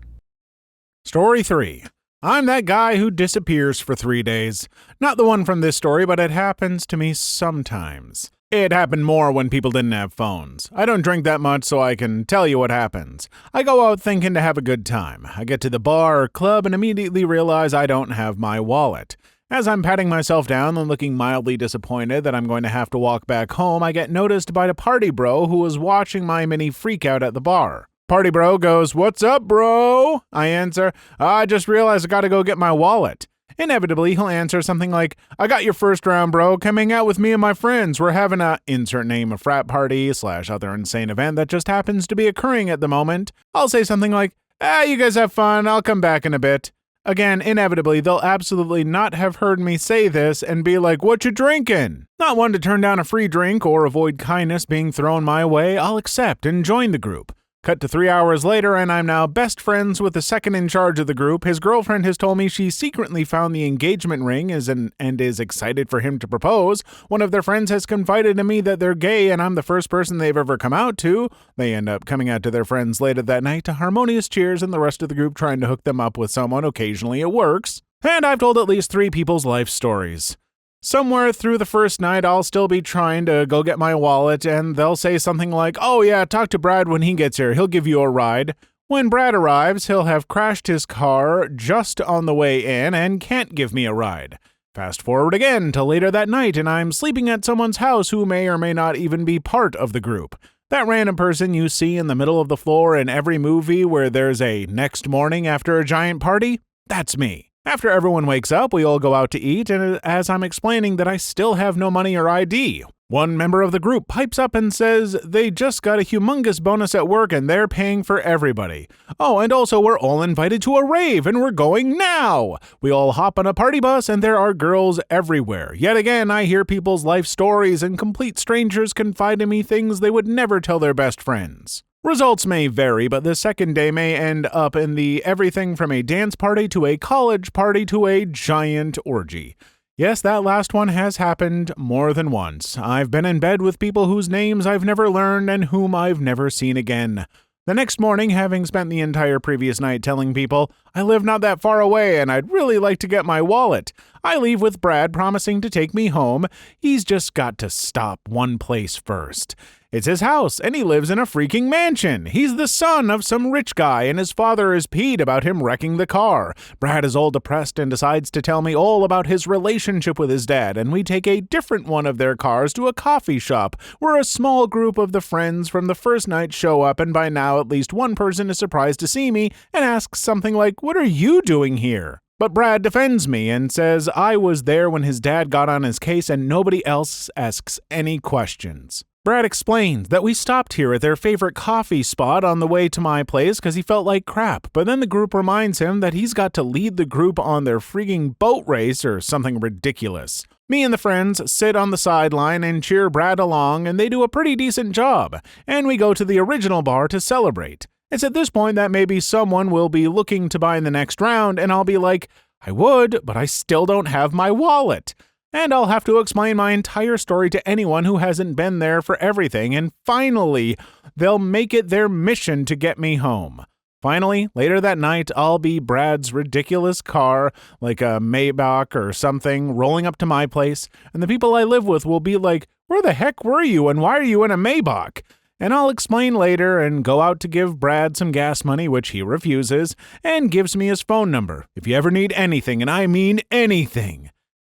Story 3. I'm that guy who disappears for 3 days. Not the one from this story, but it happens to me sometimes. It happened more when people didn't have phones. I don't drink that much, so I can tell you what happens. I go out thinking to have a good time. I get to the bar or club and immediately realize I don't have my wallet. As I'm patting myself down and looking mildly disappointed that I'm going to have to walk back home, I get noticed by the party bro who was watching my mini freakout at the bar. Party bro goes, "What's up, bro?" I answer, "I just realized I gotta go get my wallet." Inevitably, he'll answer something like, I got your first round, bro. Come hang out with me and my friends. We're having a insert name a frat party / other insane event that just happens to be occurring at the moment. I'll say something like, you guys have fun. I'll come back in a bit. Again, inevitably, they'll absolutely not have heard me say this and be like, what you drinking? Not one to turn down a free drink or avoid kindness being thrown my way, I'll accept and join the group. Cut to 3 hours later, and I'm now best friends with the second in charge of the group. His girlfriend has told me she secretly found the engagement ring and is excited for him to propose. One of their friends has confided to me that they're gay, and I'm the first person they've ever come out to. They end up coming out to their friends later that night to harmonious cheers, and the rest of the group trying to hook them up with someone. Occasionally it works. And I've told at least 3 people's life stories. Somewhere through the first night, I'll still be trying to go get my wallet, and they'll say something like, oh yeah, talk to Brad when he gets here. He'll give you a ride. When Brad arrives, he'll have crashed his car just on the way in and can't give me a ride. Fast forward again to later that night, and I'm sleeping at someone's house who may or may not even be part of the group. That random person you see in the middle of the floor in every movie where there's a next morning after a giant party, that's me. After everyone wakes up, we all go out to eat, and as I'm explaining that I still have no money or ID, one member of the group pipes up and says they just got a humongous bonus at work and they're paying for everybody. Oh, and also we're all invited to a rave and we're going now. We all hop on a party bus and there are girls everywhere. Yet again, I hear people's life stories and complete strangers confide in me things they would never tell their best friends. Results may vary, but the second day may end up in the everything from a dance party to a college party to a giant orgy. Yes, that last one has happened more than once. I've been in bed with people whose names I've never learned and whom I've never seen again. The next morning, having spent the entire previous night telling people, I live not that far away and I'd really like to get my wallet, I leave with Brad promising to take me home. He's just got to stop one place first. It's his house, and he lives in a freaking mansion. He's the son of some rich guy, and his father is peed about him wrecking the car. Brad is all depressed and decides to tell me all about his relationship with his dad, and we take a different one of their cars to a coffee shop, where a small group of the friends from the first night show up, and by now at least one person is surprised to see me and asks something like, "What are you doing here?" But Brad defends me and says I was there when his dad got on his case and nobody else asks any questions. Brad explained that we stopped here at their favorite coffee spot on the way to my place because he felt like crap, but then the group reminds him that he's got to lead the group on their freaking boat race or something ridiculous. Me and the friends sit on the sideline and cheer Brad along, and they do a pretty decent job, and we go to the original bar to celebrate. It's at this point that maybe someone will be looking to buy in the next round, and I'll be like, I would, but I still don't have my wallet. And I'll have to explain my entire story to anyone who hasn't been there for everything, and finally, they'll make it their mission to get me home. Finally, later that night, I'll be Brad's ridiculous car, like a Maybach or something, rolling up to my place, and the people I live with will be like, where the heck were you, and why are you in a Maybach? And I'll explain later and go out to give Brad some gas money, which he refuses, and gives me his phone number, if you ever need anything, and I mean anything.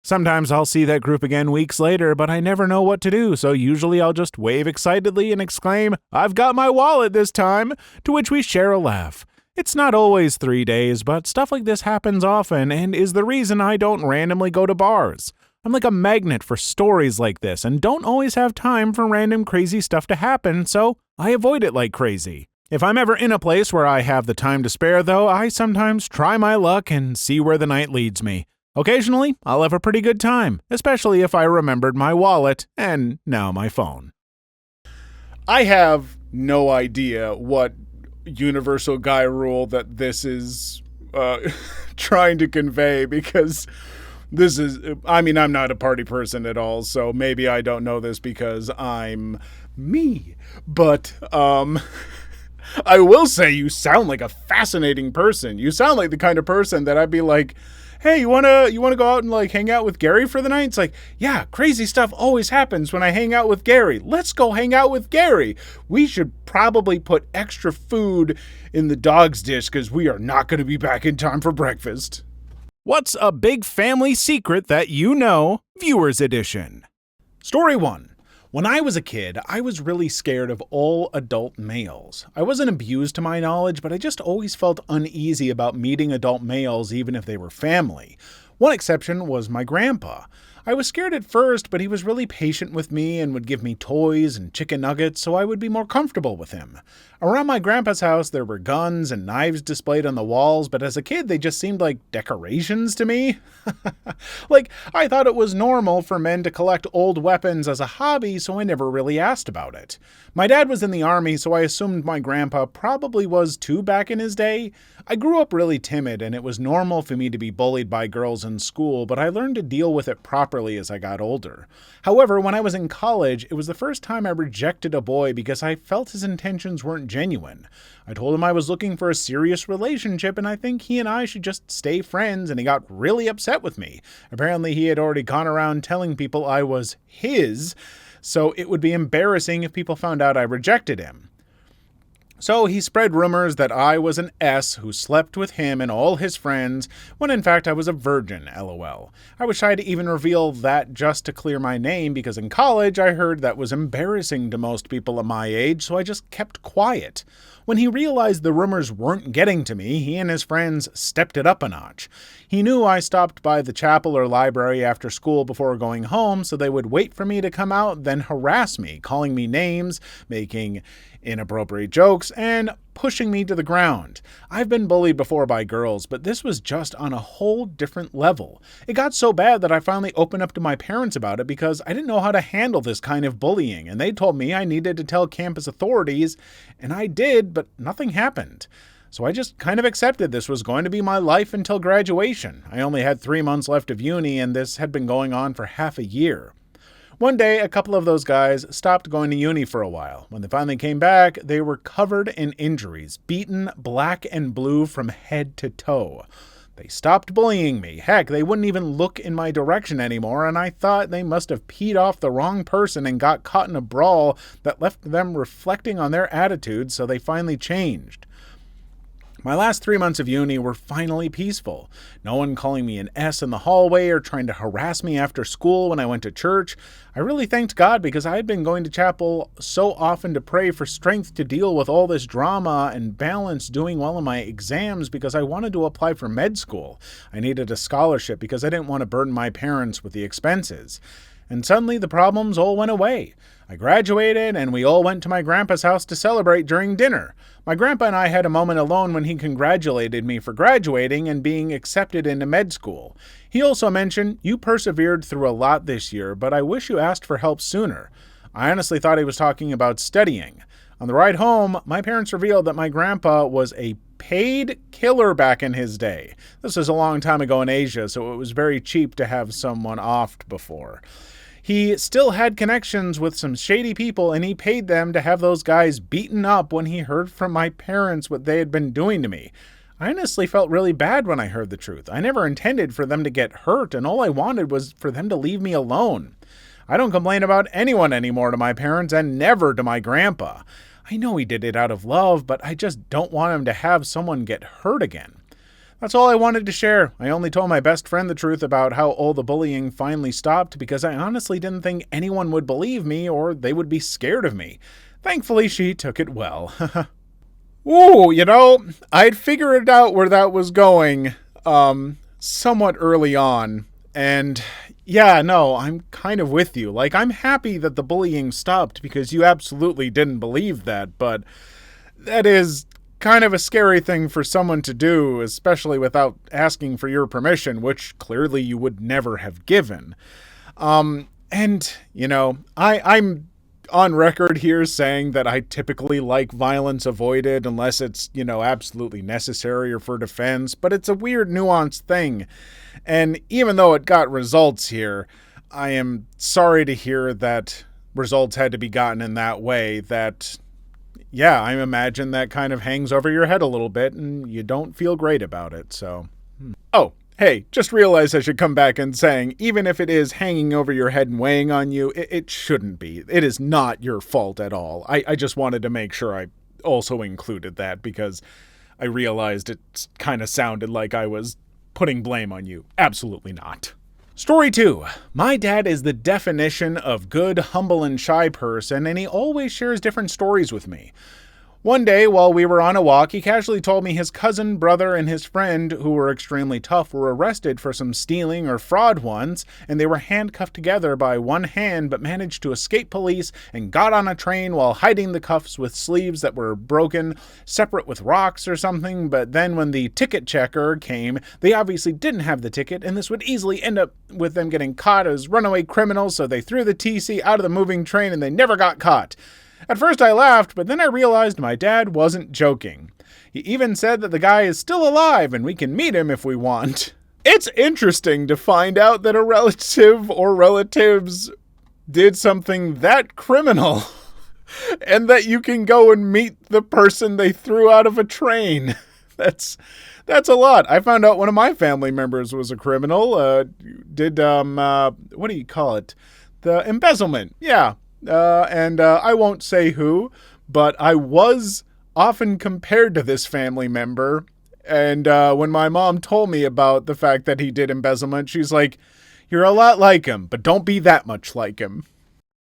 Sometimes I'll see that group again weeks later, but I never know what to do, so usually I'll just wave excitedly and exclaim, I've got my wallet this time, to which we share a laugh. It's not always 3 days, but stuff like this happens often and is the reason I don't randomly go to bars. I'm like a magnet for stories like this and don't always have time for random crazy stuff to happen, so I avoid it like crazy. If I'm ever in a place where I have the time to spare, though, I sometimes try my luck and see where the night leads me. Occasionally, I'll have a pretty good time, especially if I remembered my wallet and now my phone. I have no idea what universal guy rule that this is trying to convey, because this is, I'm not a party person at all, so maybe I don't know this because I'm me. But I will say you sound like a fascinating person. You sound like the kind of person that I'd be like, hey, you wanna go out and like hang out with Gary for the night? It's like, yeah, crazy stuff always happens when I hang out with Gary. Let's go hang out with Gary. We should probably put extra food in the dog's dish because we are not going to be back in time for breakfast. What's a big family secret that you know? Viewers Edition. Story 1. When I was a kid, I was really scared of all adult males. I wasn't abused to my knowledge, but I just always felt uneasy about meeting adult males even if they were family. One exception was my grandpa. I was scared at first, but he was really patient with me and would give me toys and chicken nuggets so I would be more comfortable with him. Around my grandpa's house, there were guns and knives displayed on the walls, but as a kid, they just seemed like decorations to me. I thought it was normal for men to collect old weapons as a hobby, so I never really asked about it. My dad was in the army, so I assumed my grandpa probably was too back in his day. I grew up really timid, and it was normal for me to be bullied by girls in school, but I learned to deal with it properly as I got older. However, when I was in college, it was the first time I rejected a boy because I felt his intentions weren't genuine. I told him I was looking for a serious relationship, and I think he and I should just stay friends, and he got really upset with me. Apparently, he had already gone around telling people I was his, so it would be embarrassing if people found out I rejected him. So he spread rumors that I was an S who slept with him and all his friends, when in fact I was a virgin, lol. I was shy to even reveal that just to clear my name because in college I heard that was embarrassing to most people at my age, so I just kept quiet. When he realized the rumors weren't getting to me, he and his friends stepped it up a notch. He knew I stopped by the chapel or library after school before going home, so they would wait for me to come out, then harass me, calling me names, making inappropriate jokes, and pushing me to the ground. I've been bullied before by girls, but this was just on a whole different level. It got so bad that I finally opened up to my parents about it because I didn't know how to handle this kind of bullying, and they told me I needed to tell campus authorities, and I did, but nothing happened. So I just kind of accepted this was going to be my life until graduation. I only had 3 months left of uni, and this had been going on for half a year. One day, a couple of those guys stopped going to uni for a while. When they finally came back, they were covered in injuries, beaten black and blue from head to toe. They stopped bullying me. Heck, they wouldn't even look in my direction anymore, and I thought they must have peed off the wrong person and got caught in a brawl that left them reflecting on their attitudes, so they finally changed. My last 3 months of uni were finally peaceful. No one calling me an S in the hallway or trying to harass me after school when I went to church. I really thanked God because I had been going to chapel so often to pray for strength to deal with all this drama and balance doing well in my exams because I wanted to apply for med school. I needed a scholarship because I didn't want to burden my parents with the expenses. And suddenly the problems all went away. I graduated, and we all went to my grandpa's house to celebrate during dinner. My grandpa and I had a moment alone when he congratulated me for graduating and being accepted into med school. He also mentioned, "You persevered through a lot this year, but I wish you asked for help sooner." I honestly thought he was talking about studying. On the ride home, my parents revealed that my grandpa was a paid killer back in his day. This was a long time ago in Asia, so it was very cheap to have someone offed before. He still had connections with some shady people, and he paid them to have those guys beaten up when he heard from my parents what they had been doing to me. I honestly felt really bad when I heard the truth. I never intended for them to get hurt, and all I wanted was for them to leave me alone. I don't complain about anyone anymore to my parents, and never to my grandpa. I know he did it out of love, but I just don't want him to have someone get hurt again. That's all I wanted to share. I only told my best friend the truth about how all the bullying finally stopped because I honestly didn't think anyone would believe me or they would be scared of me. Thankfully, she took it well. Ooh, I'd figured out where that was going, somewhat early on. And yeah, no, I'm kind of with you. I'm happy that the bullying stopped because you absolutely didn't believe that, but that is kind of a scary thing for someone to do, especially without asking for your permission, which clearly you would never have given. I'm on record here saying that I typically like violence avoided unless it's, absolutely necessary or for defense, but it's a weird nuanced thing. And even though it got results here, I am sorry to hear that results had to be gotten in that way. That, yeah, I imagine that kind of hangs over your head a little bit and you don't feel great about it, so. Oh, hey, just realized I should come back and saying, even if it is hanging over your head and weighing on you, it shouldn't be. It is not your fault at all. I just wanted to make sure I also included that because I realized it kind of sounded like I was putting blame on you. Absolutely not. Story 2. My dad is the definition of good, humble, and shy person, and he always shares different stories with me. One day, while we were on a walk, he casually told me his cousin, brother, and his friend, who were extremely tough, were arrested for some stealing or fraud once, and they were handcuffed together by one hand but managed to escape police and got on a train while hiding the cuffs with sleeves that were broken, separate with rocks or something, but then when the ticket checker came, they obviously didn't have the ticket, and this would easily end up with them getting caught as runaway criminals, so they threw the TC out of the moving train and they never got caught. At first I laughed, but then I realized my dad wasn't joking. He even said that the guy is still alive and we can meet him if we want. It's interesting to find out that a relative or relatives did something that criminal and that you can go and meet the person they threw out of a train. That's a lot. I found out one of my family members was a criminal. What do you call it? The embezzlement. Yeah. I won't say who, but I was often compared to this family member. And when my mom told me about the fact that he did embezzlement, she's like, "You're a lot like him, but don't be that much like him."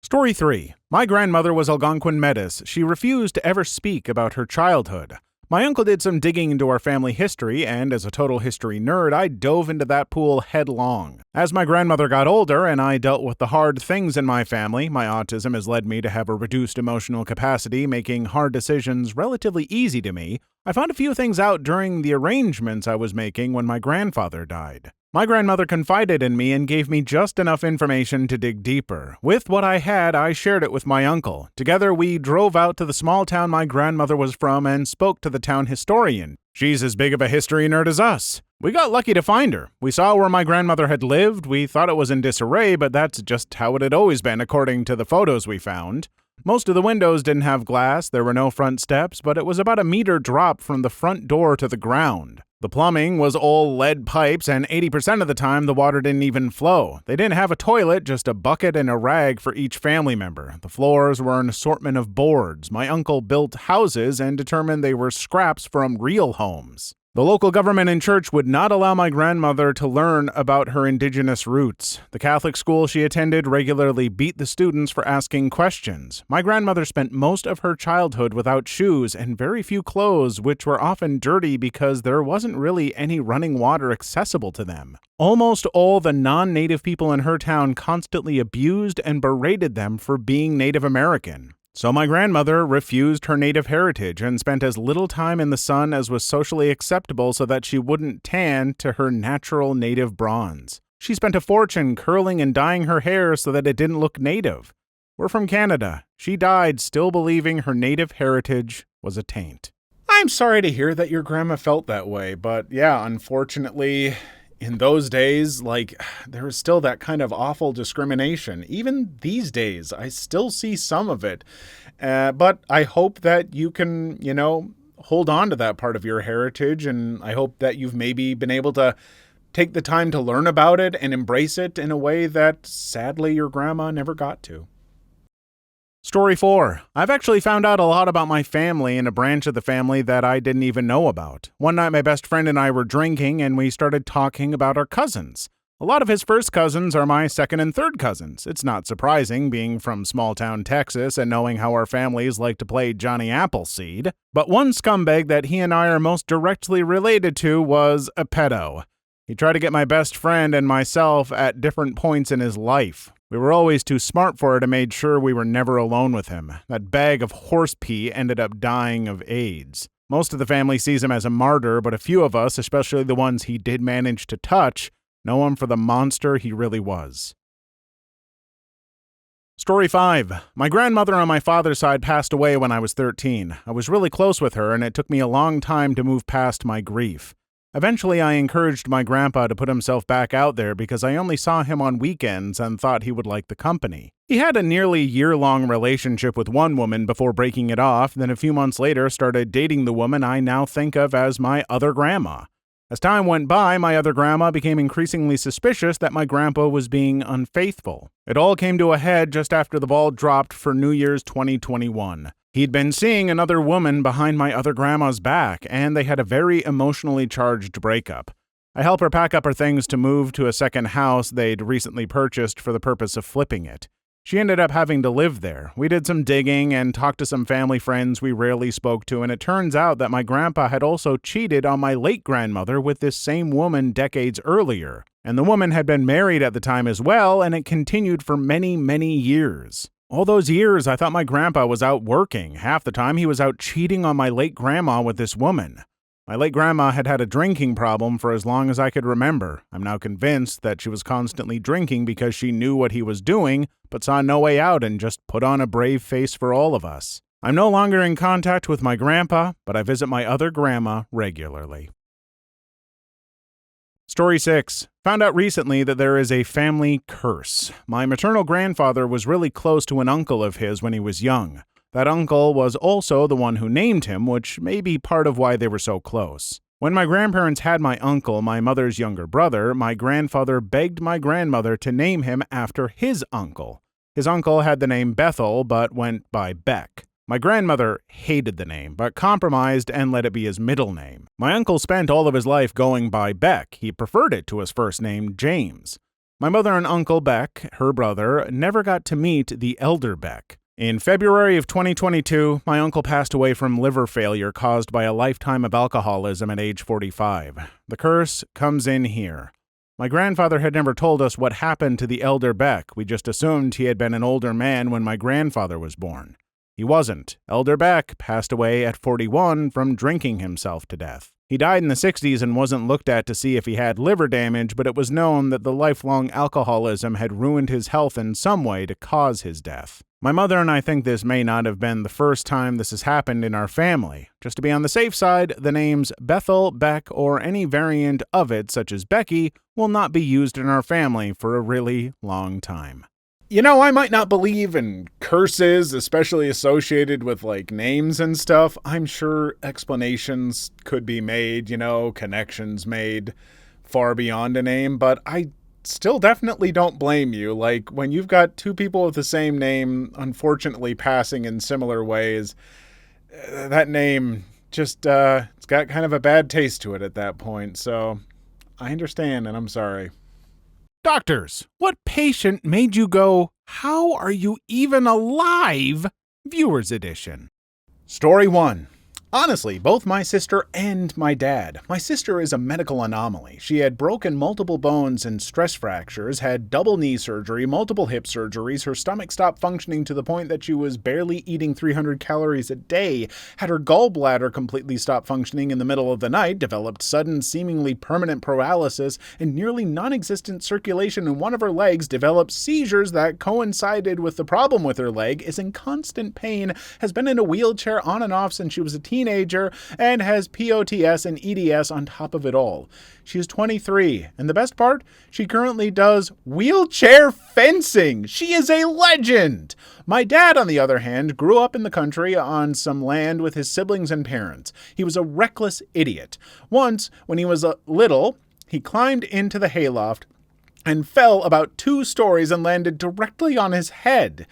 Story 3. My grandmother was Algonquin Metis. She refused to ever speak about her childhood. My uncle did some digging into our family history, and as a total history nerd, I dove into that pool headlong. As my grandmother got older and I dealt with the hard things in my family, my autism has led me to have a reduced emotional capacity, making hard decisions relatively easy to me. I found a few things out during the arrangements I was making when my grandfather died. My grandmother confided in me and gave me just enough information to dig deeper. With what I had, I shared it with my uncle. Together, we drove out to the small town my grandmother was from and spoke to the town historian. She's as big of a history nerd as us. We got lucky to find her. We saw where my grandmother had lived. We thought it was in disarray, but that's just how it had always been, according to the photos we found. Most of the windows didn't have glass, there were no front steps, but it was about a meter drop from the front door to the ground. The plumbing was all lead pipes, and 80% of the time the water didn't even flow. They didn't have a toilet, just a bucket and a rag for each family member. The floors were an assortment of boards. My uncle built houses and determined they were scraps from real homes. The local government and church would not allow my grandmother to learn about her indigenous roots. The Catholic school she attended regularly beat the students for asking questions. My grandmother spent most of her childhood without shoes and very few clothes, which were often dirty because there wasn't really any running water accessible to them. Almost all the non-native people in her town constantly abused and berated them for being Native American. So my grandmother refused her native heritage and spent as little time in the sun as was socially acceptable so that she wouldn't tan to her natural native bronze. She spent a fortune curling and dyeing her hair so that it didn't look native. We're from Canada. She died still believing her native heritage was a taint. I'm sorry to hear that your grandma felt that way, but yeah, unfortunately, in those days, there was still that kind of awful discrimination. Even these days, I still see some of it. But I hope that you can, hold on to that part of your heritage, and I hope that you've maybe been able to take the time to learn about it and embrace it in a way that, sadly, your grandma never got to. Story 4. I've actually found out a lot about my family and a branch of the family that I didn't even know about. One night my best friend and I were drinking and we started talking about our cousins. A lot of his first cousins are my second and third cousins. It's not surprising, being from small-town Texas and knowing how our families like to play Johnny Appleseed. But one scumbag that he and I are most directly related to was a pedo. He tried to get my best friend and myself at different points in his life. We were always too smart for it and made sure we were never alone with him. That bag of horse pee ended up dying of AIDS. Most of the family sees him as a martyr, but a few of us, especially the ones he did manage to touch, know him for the monster he really was. Story 5. My grandmother on my father's side passed away when I was 13. I was really close with her, and it took me a long time to move past my grief. Eventually, I encouraged my grandpa to put himself back out there because I only saw him on weekends and thought he would like the company. He had a nearly year-long relationship with one woman before breaking it off, then a few months later started dating the woman I now think of as my other grandma. As time went by, my other grandma became increasingly suspicious that my grandpa was being unfaithful. It all came to a head just after the ball dropped for New Year's 2021. He'd been seeing another woman behind my other grandma's back, and they had a very emotionally charged breakup. I helped her pack up her things to move to a second house they'd recently purchased for the purpose of flipping it. She ended up having to live there. We did some digging and talked to some family friends we rarely spoke to, and it turns out that my grandpa had also cheated on my late grandmother with this same woman decades earlier. And the woman had been married at the time as well, and it continued for many, many years. All those years, I thought my grandpa was out working. Half the time, he was out cheating on my late grandma with this woman. My late grandma had had a drinking problem for as long as I could remember. I'm now convinced that she was constantly drinking because she knew what he was doing, but saw no way out and just put on a brave face for all of us. I'm no longer in contact with my grandpa, but I visit my other grandma regularly. Story 6. Found out recently that there is a family curse. My maternal grandfather was really close to an uncle of his when he was young. That uncle was also the one who named him, which may be part of why they were so close. When my grandparents had my uncle, my mother's younger brother, my grandfather begged my grandmother to name him after his uncle. His uncle had the name Bethel, but went by Beck. My grandmother hated the name, but compromised and let it be his middle name. My uncle spent all of his life going by Beck. He preferred it to his first name, James. My mother and Uncle Beck, her brother, never got to meet the elder Beck. In February of 2022, my uncle passed away from liver failure caused by a lifetime of alcoholism at age 45. The curse comes in here. My grandfather had never told us what happened to the elder Beck. We just assumed he had been an older man when my grandfather was born. He wasn't. Elder Beck passed away at 41 from drinking himself to death. He died in the 60s and wasn't looked at to see if he had liver damage, but it was known that the lifelong alcoholism had ruined his health in some way to cause his death. My mother and I think this may not have been the first time this has happened in our family. Just to be on the safe side, the names Bethel, Beck, or any variant of it, such as Becky, will not be used in our family for a really long time. You know, I might not believe in curses, especially associated with, names and stuff. I'm sure explanations could be made, connections made far beyond a name, but I still definitely don't blame you. When you've got two people with the same name, unfortunately passing in similar ways, that name just, it's got kind of a bad taste to it at that point. So I understand, and I'm sorry. Doctors, what patient made you go, "How are you even alive?" Viewers Edition. Story 1. Honestly, both my sister and my dad. My sister is a medical anomaly. She had broken multiple bones and stress fractures, had double knee surgery, multiple hip surgeries, her stomach stopped functioning to the point that she was barely eating 300 calories a day, had her gallbladder completely stop functioning in the middle of the night, developed sudden, seemingly permanent paralysis, and nearly non-existent circulation in one of her legs, developed seizures that coincided with the problem with her leg, is in constant pain, has been in a wheelchair on and off since she was a teenager, and has POTS and EDS on top of it all. She is 23, and the best part? She currently does wheelchair fencing. She is a legend! My dad, on the other hand, grew up in the country on some land with his siblings and parents. He was a reckless idiot. Once, when he was little, he climbed into the hayloft and fell about 2 stories and landed directly on his head.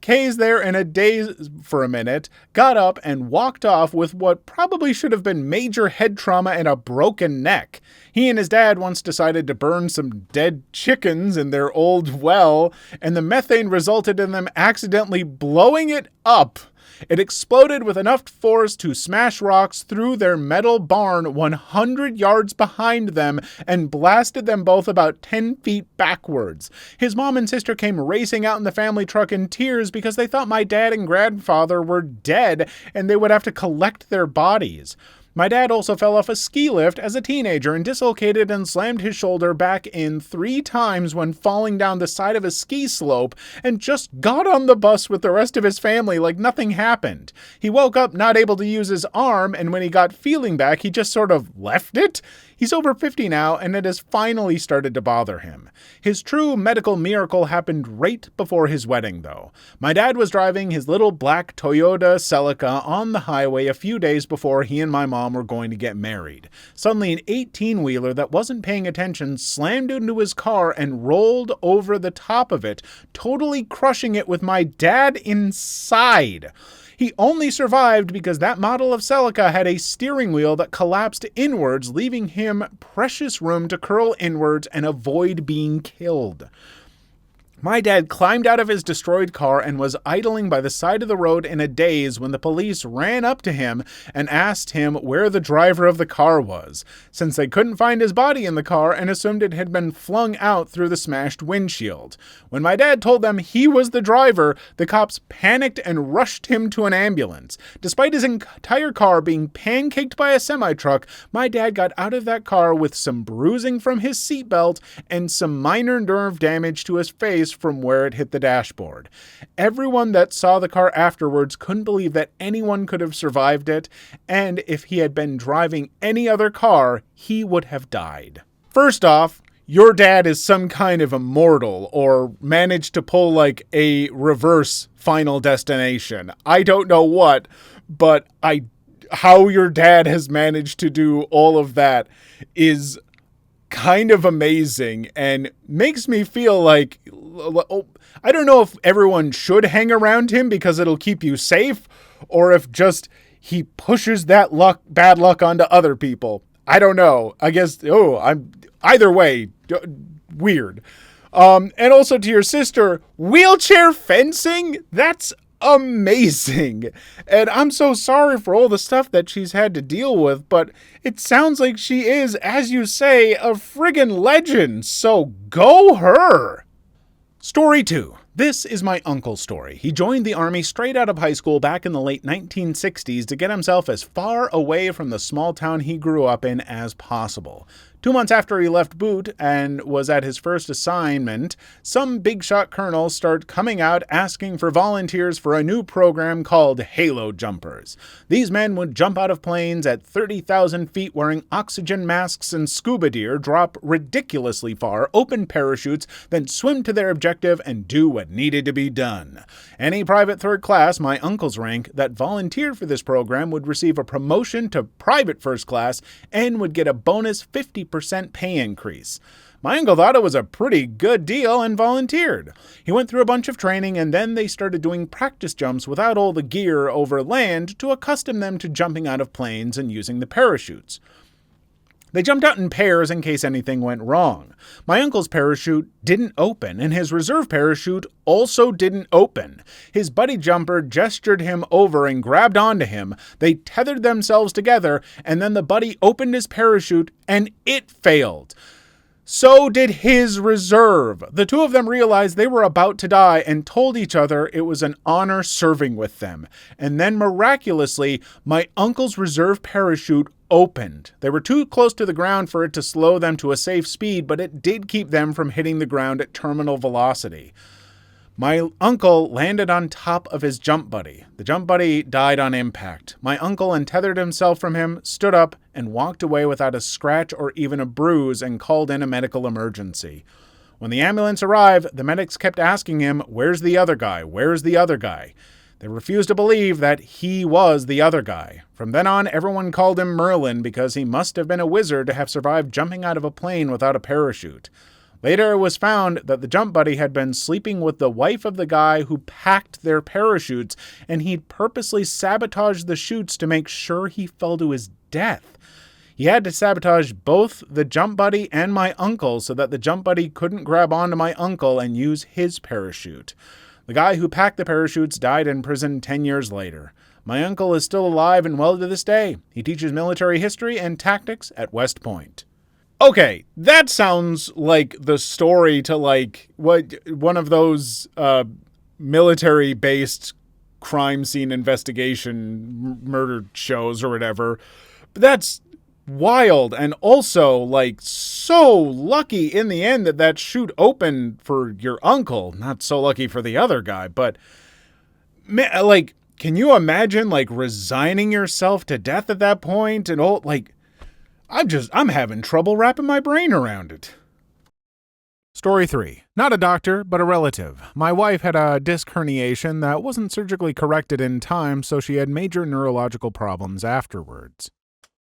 Kay's there in a daze for a minute, got up and walked off with what probably should have been major head trauma and a broken neck. He and his dad once decided to burn some dead chickens in their old well, and the methane resulted in them accidentally blowing it up. It exploded with enough force to smash rocks through their metal barn 100 yards behind them and blasted them both about 10 feet backwards. His mom and sister came racing out in the family truck in tears because they thought my dad and grandfather were dead and they would have to collect their bodies. My dad also fell off a ski lift as a teenager and dislocated and slammed his shoulder back in 3 times when falling down the side of a ski slope and just got on the bus with the rest of his family like nothing happened. He woke up not able to use his arm, and when he got feeling back, he just sort of left it. He's over 50 now, and it has finally started to bother him. His true medical miracle happened right before his wedding, though. My dad was driving his little black Toyota Celica on the highway a few days before he and my mom were going to get married. Suddenly, an 18-wheeler that wasn't paying attention slammed into his car and rolled over the top of it, totally crushing it with my dad inside. He only survived because that model of Celica had a steering wheel that collapsed inwards, leaving him precious room to curl inwards and avoid being killed. My dad climbed out of his destroyed car and was idling by the side of the road in a daze when the police ran up to him and asked him where the driver of the car was, since they couldn't find his body in the car and assumed it had been flung out through the smashed windshield. When my dad told them he was the driver, the cops panicked and rushed him to an ambulance. Despite his entire car being pancaked by a semi-truck, my dad got out of that car with some bruising from his seatbelt and some minor nerve damage to his face from where it hit the dashboard. Everyone that saw the car afterwards couldn't believe that anyone could have survived it, and if he had been driving any other car, he would have died. First off, your dad is some kind of immortal or managed to pull like a reverse Final Destination. I don't know what, but how your dad has managed to do all of that is kind of amazing and makes me feel like, I don't know if everyone should hang around him because it'll keep you safe, or if just he pushes that bad luck onto other people. I don't know. I guess, either way, weird. And also to your sister, wheelchair fencing? That's amazing. And I'm so sorry for all the stuff that she's had to deal with, but it sounds like she is, as you say, a friggin' legend. So go her. Story 2. This is my uncle's story. He joined the Army straight out of high school back in the late 1960s to get himself as far away from the small town he grew up in as possible. 2 months after he left boot and was at his first assignment, some big shot colonels start coming out asking for volunteers for a new program called Halo Jumpers. These men would jump out of planes at 30,000 feet wearing oxygen masks and scuba gear, drop ridiculously far, open parachutes, then swim to their objective and do what needed to be done. Any private third class, my uncle's rank, that volunteered for this program would receive a promotion to private first class and would get a bonus 50% pay increase. My uncle thought it was a pretty good deal and volunteered. He went through a bunch of training and then they started doing practice jumps without all the gear over land to accustom them to jumping out of planes and using the parachutes. They jumped out in pairs in case anything went wrong. My uncle's parachute didn't open, and his reserve parachute also didn't open. His buddy jumper gestured him over and grabbed onto him. They tethered themselves together, and then the buddy opened his parachute, and it failed. So did his reserve. The two of them realized they were about to die and told each other it was an honor serving with them. And then miraculously, my uncle's reserve parachute opened. They were too close to the ground for it to slow them to a safe speed, but it did keep them from hitting the ground at terminal velocity. My uncle landed on top of his jump buddy. The jump buddy died on impact. My uncle untethered himself from him, stood up, and walked away without a scratch or even a bruise and called in a medical emergency. When the ambulance arrived, the medics kept asking him, "Where's the other guy? Where's the other guy?" They refused to believe that he was the other guy. From then on, everyone called him Merlin because he must have been a wizard to have survived jumping out of a plane without a parachute. Later, it was found that the jump buddy had been sleeping with the wife of the guy who packed their parachutes, and he'd purposely sabotaged the chutes to make sure he fell to his death. He had to sabotage both the jump buddy and my uncle so that the jump buddy couldn't grab onto my uncle and use his parachute. The guy who packed the parachutes died in prison 10 years later. My uncle is still alive and well to this day. He teaches military history and tactics at West Point. Okay, that sounds like the story to one of those military-based crime scene investigation murder shows or whatever. But that's wild, and also so lucky in the end that chute opened for your uncle. Not so lucky for the other guy, but can you imagine resigning yourself to death at that point and all I'm having trouble wrapping my brain around it. Story 3. Not a doctor, but a relative. My wife had a disc herniation that wasn't surgically corrected in time, so she had major neurological problems afterwards.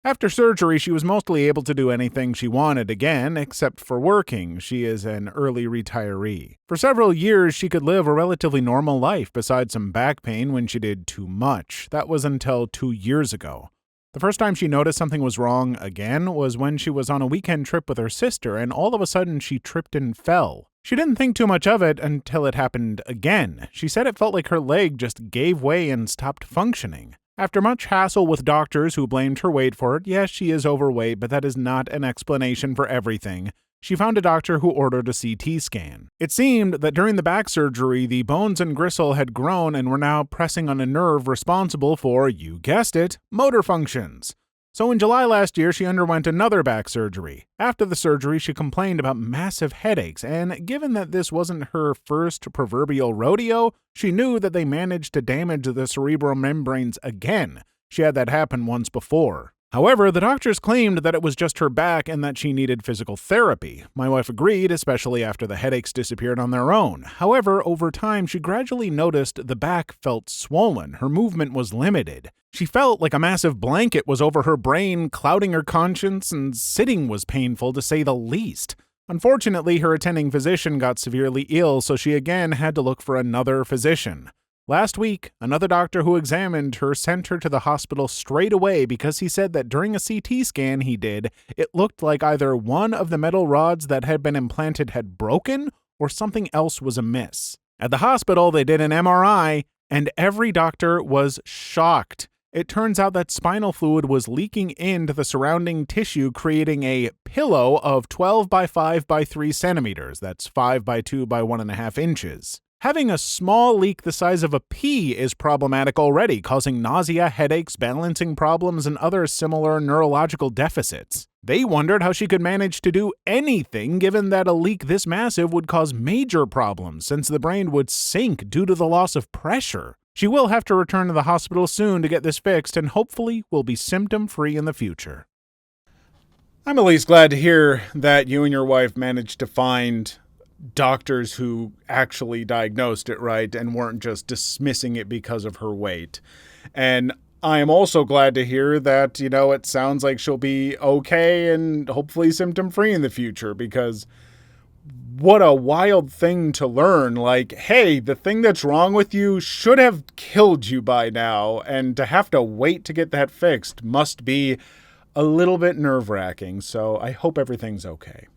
After surgery, she was mostly able to do anything she wanted again, except for working. She is an early retiree. For several years, she could live a relatively normal life besides some back pain when she did too much. That was until 2 years ago. The first time she noticed something was wrong again was when she was on a weekend trip with her sister, and all of a sudden she tripped and fell. She didn't think too much of it until it happened again. She said it felt like her leg just gave way and stopped functioning. After much hassle with doctors who blamed her weight for it, yes, she is overweight, but that is not an explanation for everything. She found a doctor who ordered a CT scan. It seemed that during the back surgery, the bones and gristle had grown and were now pressing on a nerve responsible for, you guessed it, motor functions. So in July last year, she underwent another back surgery. After the surgery, she complained about massive headaches, and given that this wasn't her first proverbial rodeo, she knew that they managed to damage the cerebral membranes again. She had that happen once before. However, the doctors claimed that it was just her back and that she needed physical therapy. My wife agreed, especially after the headaches disappeared on their own. However, over time, she gradually noticed the back felt swollen. Her movement was limited. She felt like a massive blanket was over her brain, clouding her conscience, and sitting was painful to say the least. Unfortunately, her attending physician got severely ill, so she again had to look for another physician. Last week, another doctor who examined her sent her to the hospital straight away because he said that during a CT scan he did, it looked like either one of the metal rods that had been implanted had broken or something else was amiss. At the hospital, they did an MRI, and every doctor was shocked. It turns out that spinal fluid was leaking into the surrounding tissue, creating a pillow of 12 by 5 by 3 centimeters. That's 5 by 2 by 1.5 inches. Having a small leak the size of a pea is problematic already, causing nausea, headaches, balancing problems, and other similar neurological deficits. They wondered how she could manage to do anything given that a leak this massive would cause major problems since the brain would sink due to the loss of pressure. She will have to return to the hospital soon to get this fixed and hopefully will be symptom-free in the future. I'm at least glad to hear that you and your wife managed to find doctors who actually diagnosed it right and weren't just dismissing it because of her weight. And I am also glad to hear that, it sounds like she'll be okay and hopefully symptom-free in the future, because what a wild thing to learn. Like, hey, the thing that's wrong with you should have killed you by now, and to have to wait to get that fixed must be a little bit nerve-wracking, so I hope everything's okay.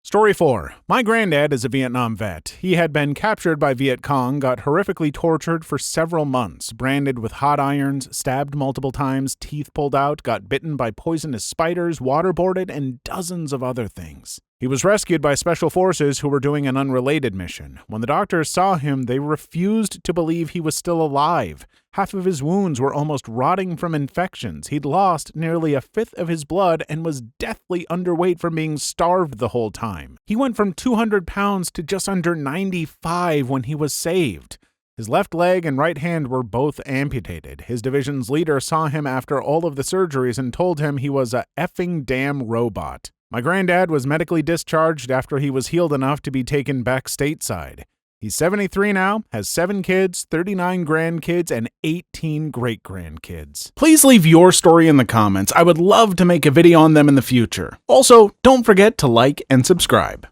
Story 4. My granddad is a Vietnam vet. He had been captured by Viet Cong, got horrifically tortured for several months, branded with hot irons, stabbed multiple times, teeth pulled out, got bitten by poisonous spiders, waterboarded, and dozens of other things. He was rescued by special forces who were doing an unrelated mission. When the doctors saw him, they refused to believe he was still alive. Half of his wounds were almost rotting from infections. He'd lost nearly a fifth of his blood and was deathly underweight from being starved the whole time. He went from 200 pounds to just under 95 when he was saved. His left leg and right hand were both amputated. His division's leader saw him after all of the surgeries and told him he was a effing damn robot. My granddad was medically discharged after he was healed enough to be taken back stateside. He's 73 now, has 7 kids, 39 grandkids, and 18 great-grandkids. Please leave your story in the comments. I would love to make a video on them in the future. Also, don't forget to like and subscribe.